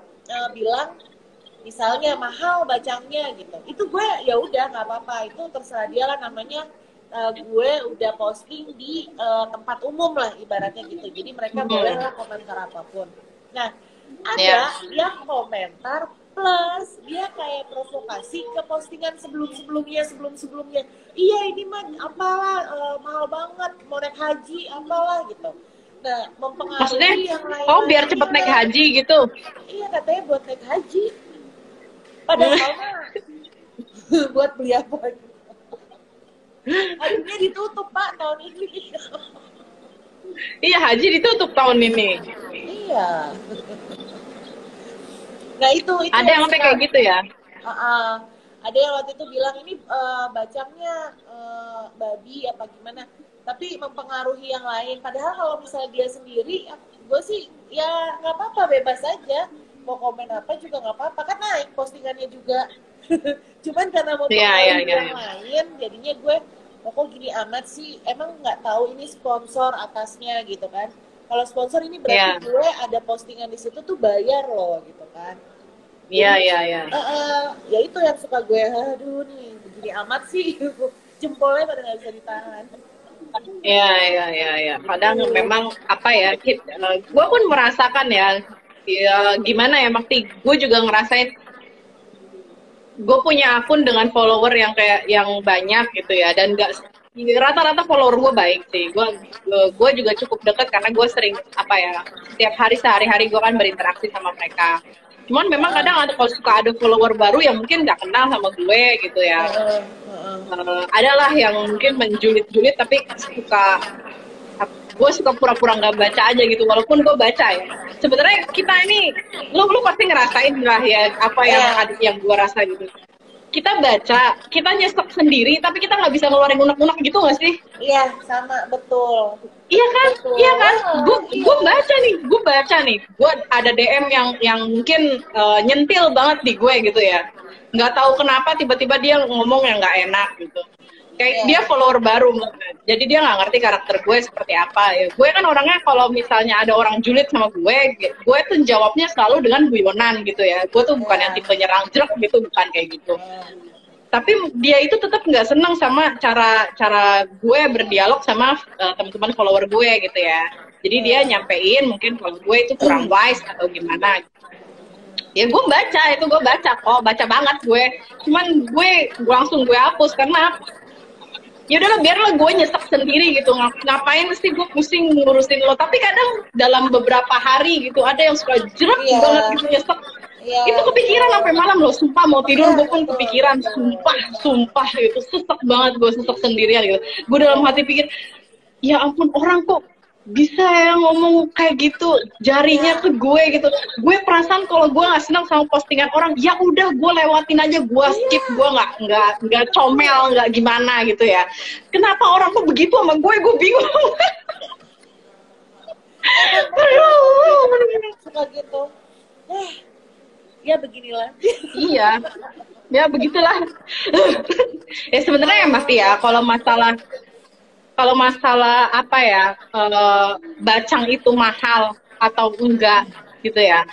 bilang misalnya mahal bacangnya gitu. Itu gue ya udah nggak apa-apa, itu terserah dia lah, namanya gue udah posting di tempat umum lah ibaratnya gitu. Jadi mereka boleh lah komentar apapun. Nah ada yang komentar plus dia kayak provokasi ke postingan sebelum-sebelumnya. Iya ini mah apalah mahal banget, mau naik haji apalah gitu. Nah mempengaruhi maksudnya, yang lain. Biar cepet naik haji gitu? Iya katanya buat naik haji. Padahal buat beli apa? Hajinya ditutup Pak tahun ini. Iya haji ditutup tahun ini. Iya. Nah itu ada yang sampai kayak gitu ya? Ada yang waktu itu bilang ini bacanya babi apa gimana, tapi mempengaruhi yang lain. Padahal kalau misalnya dia sendiri, gue sih ya nggak apa-apa, bebas aja. Mau komen apa juga nggak apa-apa, kan naik postingannya juga. Cuman karena mau pengaruhi yang lain, jadinya gue kok gini amat sih. Emang nggak tahu ini sponsor atasnya gitu kan. Kalau sponsor ini berarti gue ada postingan di situ tuh bayar loh gitu kan. Iya. Ya itu yang suka gue, aduh nih begini amat sih, jempolnya pada nggak bisa ditahan. Iya. Kadang memang apa ya, gue pun merasakan ya gimana ya, Makti, gue juga ngerasain. Gue punya akun dengan follower yang kayak yang banyak gitu ya, dan rata-rata follower gue baik sih. Gue juga cukup dekat karena gue sering apa ya, setiap hari sehari-hari gue kan berinteraksi sama mereka. Cuman memang kadang kalau suka ada follower baru yang mungkin nggak kenal sama gue gitu ya. Adalah yang mungkin menjulit-julit tapi gue suka pura-pura nggak baca aja gitu, walaupun gue baca ya. Sebenarnya kita ini, lu pasti ngerasain lah ya apa yang gue rasa gitu. Kita baca, kita nyesek sendiri, tapi kita nggak bisa ngeluarin unek-unek gitu nggak sih? Iya, sama, betul. Iya kan? Betul. Iya kan? Gue baca nih. Gue ada DM yang mungkin nyentil banget di gue gitu ya. Nggak tahu kenapa tiba-tiba dia ngomong yang nggak enak gitu. Kayak dia follower baru, jadi dia nggak ngerti karakter gue seperti apa ya. Gue kan orangnya kalau misalnya ada orang julid sama gue tuh jawabnya selalu dengan guyonan gitu ya. Gue tuh bukan yang tipe nyerang jeruk gitu, bukan kayak gitu. Tapi dia itu tetap nggak senang sama cara gue berdialog sama teman-teman follower gue gitu ya. Jadi dia nyampein mungkin kalau gue itu kurang wise atau gimana. Ya gue baca kok, baca banget gue. Cuman gue langsung gue hapus karena ya udahlah, biarlah gue nyesek sendiri gitu. Ngapain sih gue pusing ngurusin lo. Tapi kadang dalam beberapa hari gitu ada yang suka jerak banget gitu nyesek. Itu kepikiran sampai malam loh, sumpah mau tidur gue pun kepikiran, sumpah gitu, sesek banget gue, sesek sendirian gitu. Gue dalam hati pikir, ya ampun, orang kok bisa ya ngomong kayak gitu, jarinya ke gue gitu. Gue perasaan kalau gue nggak senang sama postingan orang, ya udah gue lewatin aja, gue skip, gue nggak comel, nggak gimana gitu ya. Kenapa orang tuh begitu sama gue bingung. Suka gitu. Ya beginilah. Iya, ya begitulah. Ya sebenarnya ya Mas ya, kalau masalah apa ya, bacang itu mahal atau enggak gitu ya,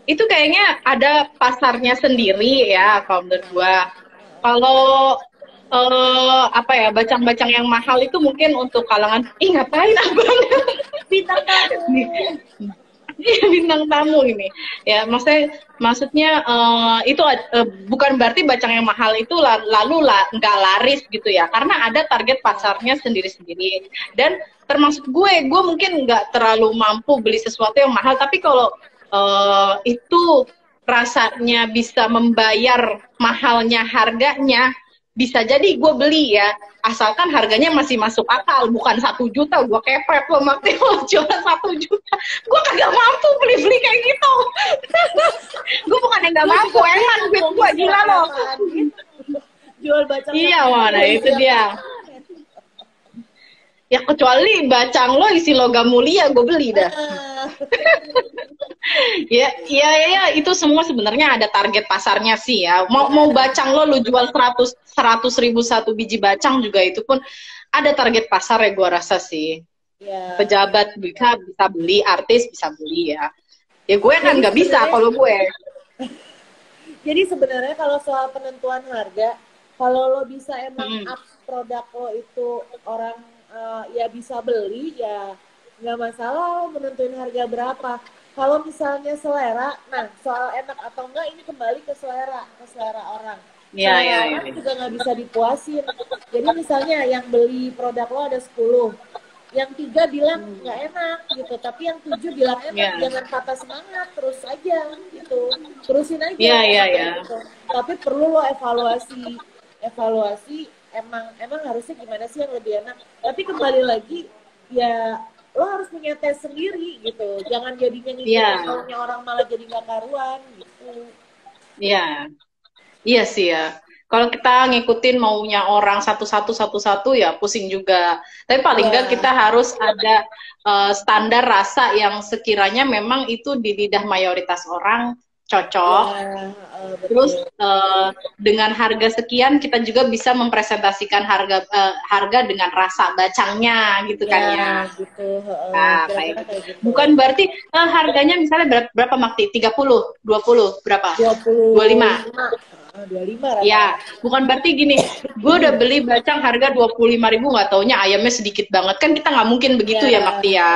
itu kayaknya ada pasarnya sendiri ya kalau menurut gua. Kalau apa ya, bacang-bacang yang mahal itu mungkin untuk kalangan, ngapain abang bintang tamu. Bintang tamu ini ya, maksudnya itu bukan berarti bacang yang mahal itu lalu nggak laris gitu ya, karena ada target pasarnya sendiri-sendiri. Dan termasuk gue mungkin nggak terlalu mampu beli sesuatu yang mahal, tapi kalau itu rasanya bisa membayar mahalnya harganya, bisa jadi gue beli ya, asalkan harganya masih masuk akal, bukan 1 juta. Gue kepret loh, Makti, lo jual 1 juta, gue kagak mampu beli kayak gitu. Gue bukan yang gak mampu, emang duit gue gila loh. Jual bacang. Iya, mana itu dia. Ya kecuali bacang lo isi logam mulia, gue beli dah. Ya, itu semua sebenarnya ada target pasarnya sih ya. Mau bacang lo jual 100 ribu satu biji bacang juga, itu pun ada target pasar ya, gue rasa sih. Pejabat bisa beli, artis bisa beli ya. Ya gue kan nggak bisa kalau gue. Jadi sebenarnya kalau soal penentuan harga, kalau lo bisa emang up produk lo itu orang ya bisa beli, ya nggak masalah lo menentuin harga berapa. Kalau misalnya selera, nah soal enak atau enggak ini kembali ke selera orang. Selera orang juga nggak bisa dipuasin. Jadi misalnya yang beli produk lo ada 10, yang 3 bilang nggak enak gitu, tapi yang 7 bilang enak. Jangan patah semangat, terus aja gitu, terusin aja. Gitu. Tapi perlu lo evaluasi emang harusnya gimana sih yang lebih enak. Tapi kembali lagi ya lo harus punya tes sendiri gitu, jangan jadinya ngikutin maunya orang malah jadi nggak karuan gitu. Iya. Iya sih ya. Kalau kita ngikutin maunya orang satu-satu ya pusing juga. Tapi paling nggak Ya, kita harus ada standar rasa yang sekiranya memang itu di lidah mayoritas orang ya, cocok. Terus betul. dengan harga sekian kita juga bisa mempresentasikan harga dengan rasa bacangnya gitu kan Ya, ya. gitu. Nah, Kira-kira kayak gitu. kayak gitu. Bukan berarti harganya misalnya berapa Makti? 30, 20, berapa? Dua puluh 25. lima, 25 Ya, rata-rata. bukan berarti gini, gue udah beli bacang harga 25.000 nggak taunya ayamnya sedikit banget. Kan kita nggak mungkin begitu Ya, ya, Makti ya.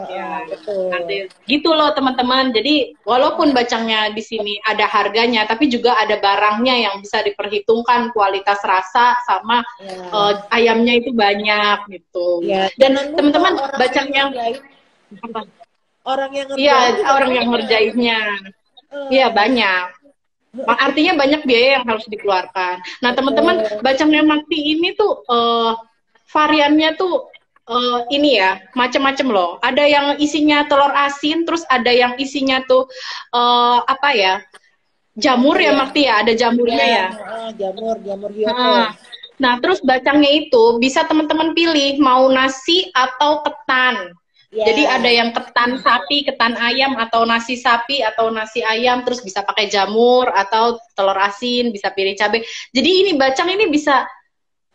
Ya, betul. nanti gitu loh teman-teman. Jadi walaupun bacangnya di sini ada harganya, tapi juga ada barangnya yang bisa diperhitungkan kualitas rasa sama Ya, ayamnya itu banyak gitu. ya. Dan Jangan lupa teman-teman orang yang bacangnya ngerjain, apa? orang yang Iya, ngerjain juga orang yang banyak. ngerjainnya. Iya, Eh, banyak. Artinya banyak biaya yang harus dikeluarkan. Nah, teman-teman, betul. bacang Makti ini tuh variannya tuh ini ya, macam-macam loh. Ada yang isinya telur asin, terus ada yang isinya tuh apa ya? Jamur ya, Kayak Makti ya, ada ya, jamurnya ya. jamur hiyoko. Nah, nah, terus bacangnya itu bisa teman-teman pilih mau nasi atau ketan. Jadi ada Ya, yang ketan sapi, ketan ayam, atau nasi sapi, atau nasi ayam, terus bisa pakai jamur, atau telur asin, bisa pilih cabai. Jadi ini bacang ini bisa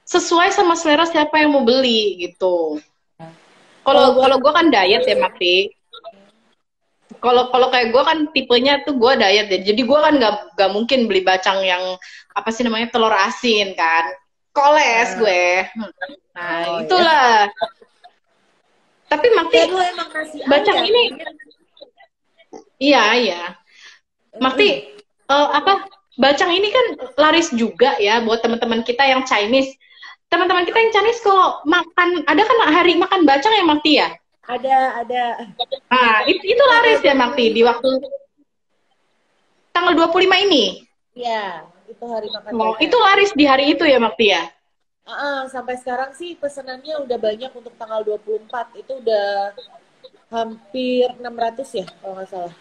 sesuai sama selera siapa yang mau beli gitu. kalau Kalau buat kalau gue kan diet ya, Makti. Kalau kalau kayak gue kan tipenya tuh gue diet ya. Jadi gue kan nggak mungkin beli bacang yang apa sih namanya telur asin kan. Koles eh, gue. Nah, oh ya. itulah. Tapi Makti Ya lu emang nasi bacang ayam, ini Din. iya iya. Makti apa bacang ini kan laris juga ya buat teman-teman kita yang Chinese. Teman-teman kita yang Chinese kalau makan ada kan hari makan bacang ya Makti ya. Ada Nah, itu tanggal laris ya Makti di 25. waktu tanggal 25 ini. Ya, itu hari makan Oh, itu bacang. laris di hari itu ya Makti ya. Sampai sekarang sih pesenannya udah banyak untuk tanggal 24. Itu udah hampir 600 ya kalau nggak salah.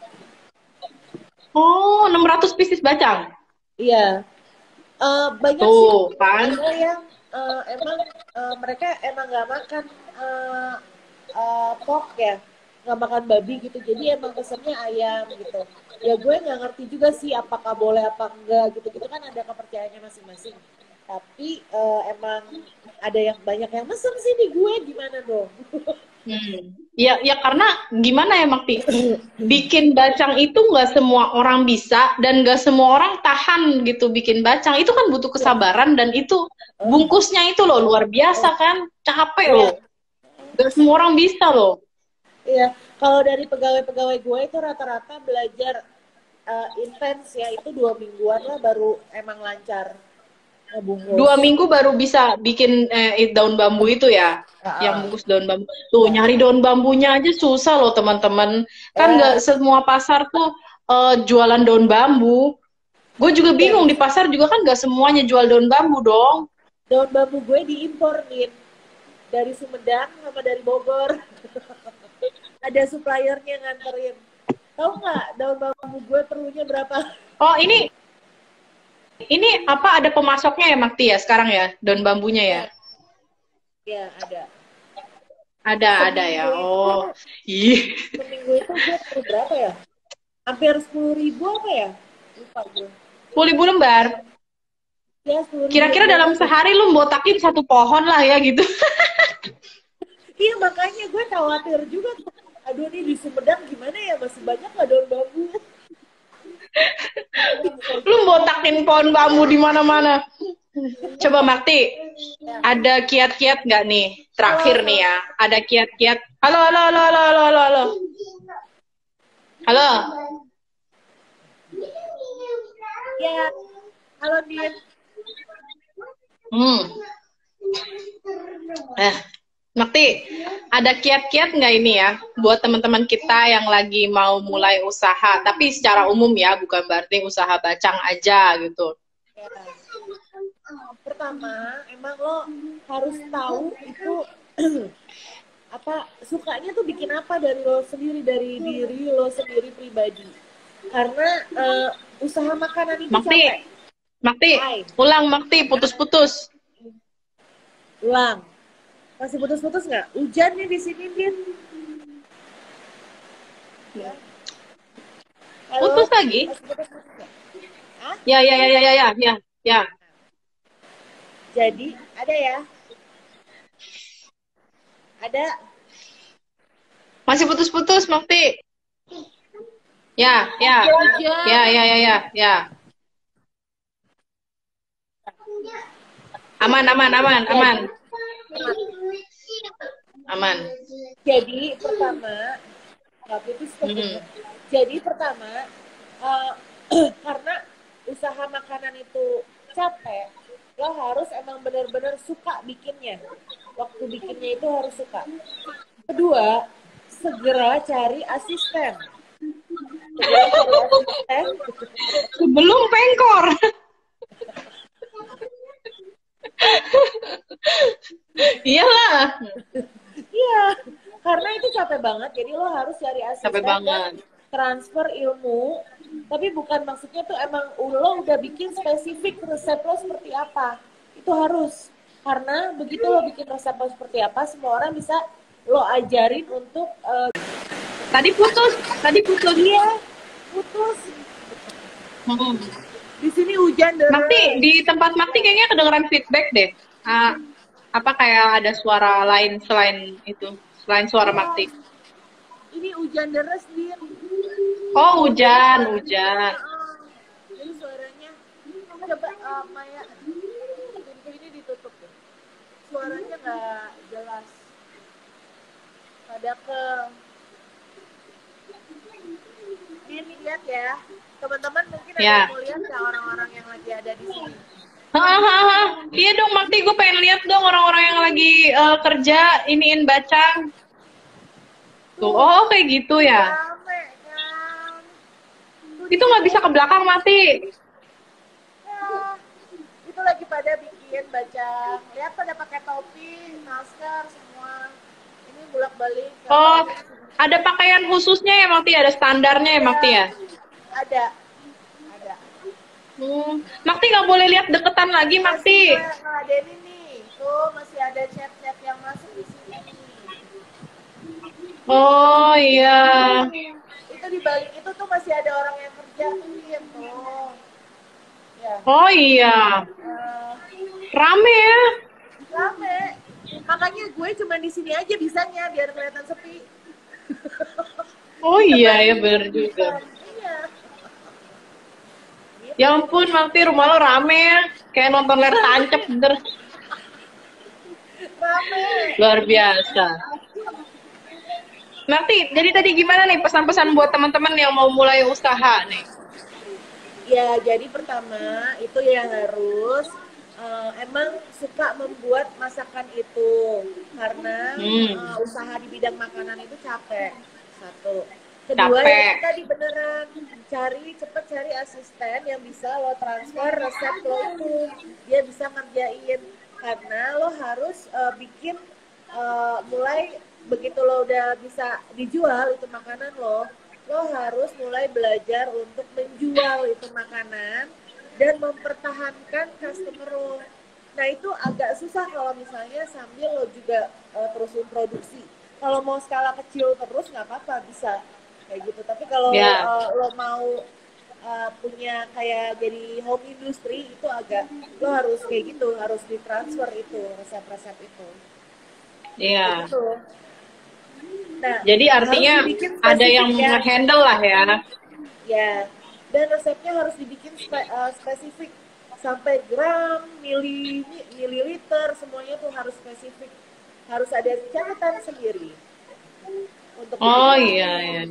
Oh, 600 pieces bacang. Iya, banyak sih. Tuh, kan. Ada yang emang mereka emang nggak makan uh, pork ya, nggak makan babi gitu. Jadi emang pesennya ayam gitu. Ya gue nggak ngerti juga sih apakah boleh apa enggak gitu. Gitu kan ada kepercayaannya masing-masing. Tapi emang ada yang banyak yang mesen sih di gue, gimana dong? Ya, ya karena gimana ya Makti? Bikin bacang itu nggak semua orang bisa dan nggak semua orang tahan gitu bikin bacang. Itu kan butuh Iya. kesabaran dan itu bungkusnya itu loh luar biasa kan, capek loh. Iya, Nggak semua orang bisa loh. iya. Kalau dari pegawai-pegawai gue itu rata-rata belajar intens ya, itu 2 mingguan lah baru emang lancar ngebungkus. 2 minggu baru bisa bikin daun bambu itu ya, yang Ah, bungkus daun bambu. Tuh nyari daun bambunya aja susah loh teman-teman. Kan ya, nggak semua pasar tuh jualan daun bambu. Gue juga dan bingung di pasar juga kan nggak semuanya jual daun bambu dong. daun bambu gue diimpor nih dari Sumedang sama dari Bogor. Ada suppliernya nganterin. Tahu nggak daun bambu gue perlunya berapa? Oh ini apa ada pemasoknya ya Makti ya sekarang ya daun bambunya ya? Ya, ya ada. Ada ya. Seminggu itu, Oh, ih, seminggu itu gue perlu berapa ya? Hampir 10.000 apa ya? Lupa gue. 10.000 lembar. Ya 10.000 Kira-kira lembar dalam itu. sehari lu botakin satu pohon lah ya gitu. Iya makanya gue khawatir juga tuh. Aduh nih di Sumedang gimana ya, masih banyak nggak daun bambu? Lu botakin pohon bambu di mana-mana. Coba Makti, Ya. ada kiat-kiat nggak nih? Halo, Terakhir nih ya, ada kiat-kiat. Halo, halo, halo, halo, halo, halo, halo. Halo. ya, halo Din. Hmm. Makti, ada kiat-kiat nggak ini ya buat teman-teman kita yang lagi mau mulai usaha, tapi secara umum ya, bukan berarti usaha bacang aja gitu. Ya. Pertama, emang lo harus tahu itu apa sukanya tuh bikin apa dari lo sendiri, dari diri lo sendiri pribadi. Karena usaha makanan itu Makti, capek. Makti, Hai. ulang Makti, putus-putus. Ulang. Masih putus-putus nggak? Hujan nih di sini, Din. Ya. Putus Halo? lagi? Masih putus-putus nggak? Hah? Ya. Jadi, ada ya? Ada. Masih putus-putus, Makti. Ya. Hujan. Ya. Aman. Jadi, Aman. jadi pertama, nggak putus. Hmm. Jadi pertama, uh, karena usaha makanan itu capek, lo harus emang bener-bener suka bikinnya. Waktu bikinnya itu harus suka. Kedua, segera cari asisten. Sebelum pengkor. Iyalah. Iya, karena itu capek banget. Jadi lo harus cari Capek asisten dan banget. transfer ilmu. Tapi bukan maksudnya tuh emang lo udah bikin spesifik resep lo seperti apa. Itu harus. Karena begitu lo bikin resep lo seperti apa, semua orang bisa lo ajarin untuk Tadi putus. Iya, putus. Di sini hujan deras. Makti, di tempat Makti kayaknya kedengeran feedback deh. Apa kayak ada suara lain selain itu, selain suara Makti? Ini hujan deras, Din. Oh, hujan. Jadi suaranya coba Maya pintu ini ditutup deh. Suaranya nggak jelas. Pada ke ini lihat ya. Teman-teman mungkin ada yang mau lihat nggak orang-orang yang lagi ada di sini? Iya dong, Makti, gue pengen lihat dong orang-orang yang lagi kerja iniin bacang. Tuh, oh kayak gitu ya. Rame kan? Itu nggak bisa ke belakang, Makti. Ya, itu lagi pada bikin bacang. Lihat pada pakai topi, masker semua. Ini bolak-balik. Oh, ada pakaian khususnya ya, Makti? Ada standarnya ya, Makti ya? Ada. Makti nggak boleh lihat deketan lagi, Makti. Nah, Denny nih, tuh masih ada chat-chat yang masuk di sini. Oh iya. Itu di balik itu tuh masih ada orang yang kerja gitu. Ya. Oh iya. Rame ya. Rame. Makanya gue cuma di sini aja bisanya biar kelihatan sepi. Oh iya ya, bener juga. Iya. Ya ampun, Makti, rumah lo rame ya. Kayak nonton layar tancap, bener. Rame. Luar biasa. Makti, jadi tadi gimana nih pesan-pesan buat teman-teman yang mau mulai usaha nih? Ya, jadi pertama itu ya harus emang suka membuat masakan itu karena usaha di bidang makanan itu capek. Satu. Kedua, yang tadi beneran cepet cari asisten yang bisa lo transfer resep lo itu, dia bisa ngerjain karena lo harus bikin mulai begitu lo udah bisa dijual itu makanan lo harus mulai belajar untuk menjual itu makanan dan mempertahankan customer lo. Nah itu agak susah kalau misalnya sambil lo juga terus memproduksi. Kalau mau skala kecil terus nggak apa-apa, bisa kayak gitu. Tapi kalau lo mau punya kayak jadi home industry itu agak lo harus kayak gitu, harus ditransfer itu resep-resep itu. Iya. Gitu. Nah, jadi artinya ada yang handle lah ya. Ya, dan resepnya harus dibikin spesifik sampai gram, mililiter, semuanya tuh harus spesifik. Harus ada catatan sendiri. Untuk iya.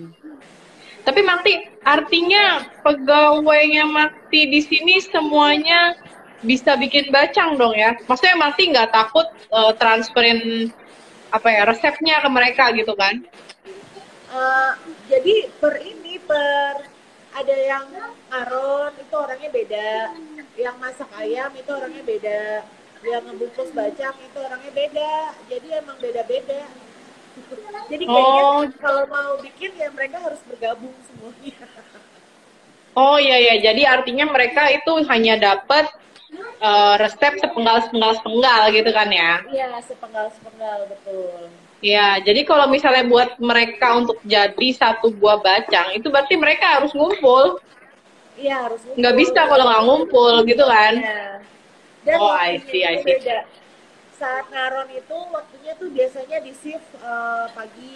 Tapi Makti, artinya pegawainya Makti di sini semuanya bisa bikin bacang dong ya? Maksudnya Makti nggak takut transferin resepnya ke mereka gitu kan? Jadi per ada yang aron itu orangnya beda, yang masak ayam itu orangnya beda, yang ngebungkus bacang itu orangnya beda. Jadi emang beda-beda. Jadi kayaknya kalau mau bikin ya mereka harus bergabung semuanya. Oh iya ya, jadi artinya mereka itu hanya dapat resep sepenggal gitu kan ya? Iya, sepenggal betul. Ya, jadi kalau misalnya buat mereka untuk jadi satu buah bacang, itu berarti mereka harus ngumpul. Iya, harus ngumpul. Nggak bisa kalau nggak ngumpul, gitu kan? Iya. Dan Oh, I waktunya see, I itu see. beda. Saat ngaron itu waktunya tuh biasanya di shift pagi,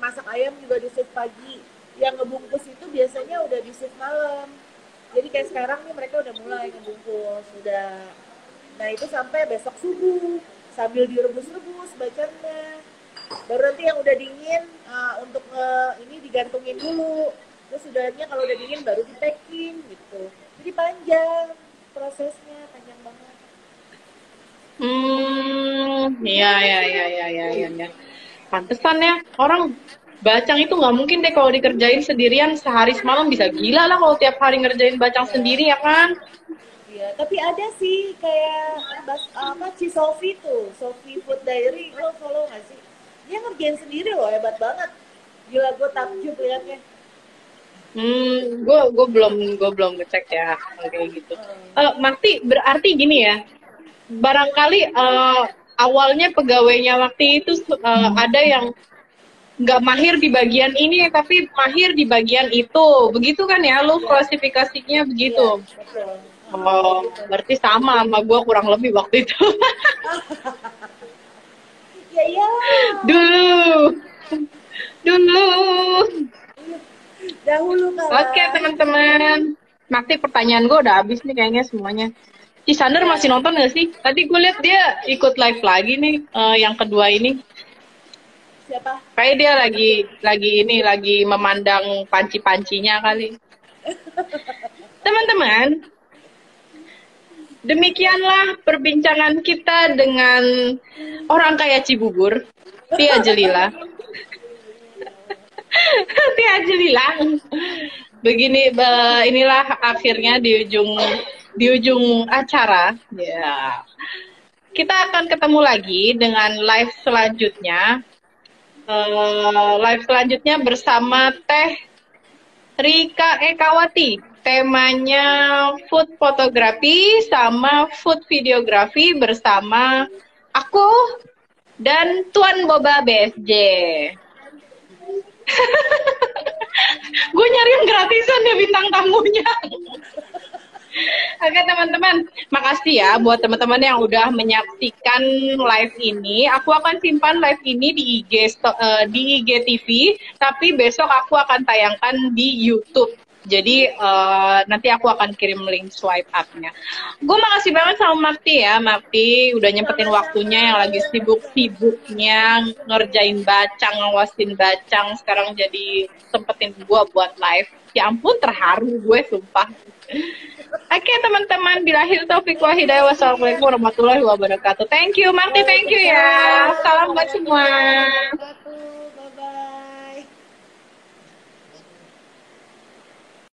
masak ayam juga di shift pagi. Yang ngebungkus itu biasanya udah di shift malam. Jadi kayak sekarang nih mereka udah mulai ngebungkus, udah. Nah itu sampai besok subuh sambil direbus-rebus bacanya. Baru nanti yang udah dingin untuk ini digantungin dulu. Terus udahnya kalau udah dingin baru di packing gitu. Jadi panjang prosesnya, panjang banget. Iya. Pantesan ya, orang bacang itu nggak mungkin deh kalau dikerjain sendirian sehari semalam, bisa gila lah kalau tiap hari ngerjain bacang sendiri ya kan? Iya, tapi ada sih kayak Ci Sofi tuh, Sofi Food Diary, lo follow nggak sih? Dia ngerjain sendiri loh, hebat banget. Gila, gue takjub liatnya. Gue belum ngecek ya kayak gitu. Makti berarti gini ya, barangkali awalnya pegawainya Makti itu ada yang nggak mahir di bagian ini tapi mahir di bagian itu, begitu kan ya? Lu klasifikasinya begitu. Iya, betul. Oh, berarti sama gue kurang lebih waktu itu. Ya iya. Dulu. Dahulu kalah. Oke teman-teman, Makti pertanyaan gue udah habis nih kayaknya semuanya. Cisander masih nonton gak sih? Tadi gue lihat dia ikut live lagi nih, yang kedua ini. Siapa? Kayak dia lagi memandang panci-pancinya kali. Teman-teman, demikianlah perbincangan kita dengan orang kaya Cibubur, Tia Jelila. Tia Jelila. Begini, inilah akhirnya di ujung acara. Ya. Kita akan ketemu lagi dengan live selanjutnya. Live selanjutnya bersama Teh Rika Ekawati. Temanya food fotografi sama food videografi bersama aku dan Tuan Boba BSJ. Gue nyari yang gratisan ya bintang tamunya. Oke teman-teman, makasih ya buat teman-teman yang udah menyaksikan live ini. Aku akan simpan live ini di IG TV, tapi besok aku akan tayangkan di YouTube. Jadi nanti aku akan kirim link swipe up-nya. Gue makasih banget sama Makti ya, Makti udah nyempetin waktunya yang lagi sibuk-sibuknya ngerjain bacang, ngawasin bacang, sekarang jadi sempetin gue buat live. Ya ampun, terharu gue, sumpah. Oke teman-teman, bilahil taufiq wa hidayah, wassalamualaikum warahmatullahi wabarakatuh. Thank you Makti, thank you ya. Salam buat semua.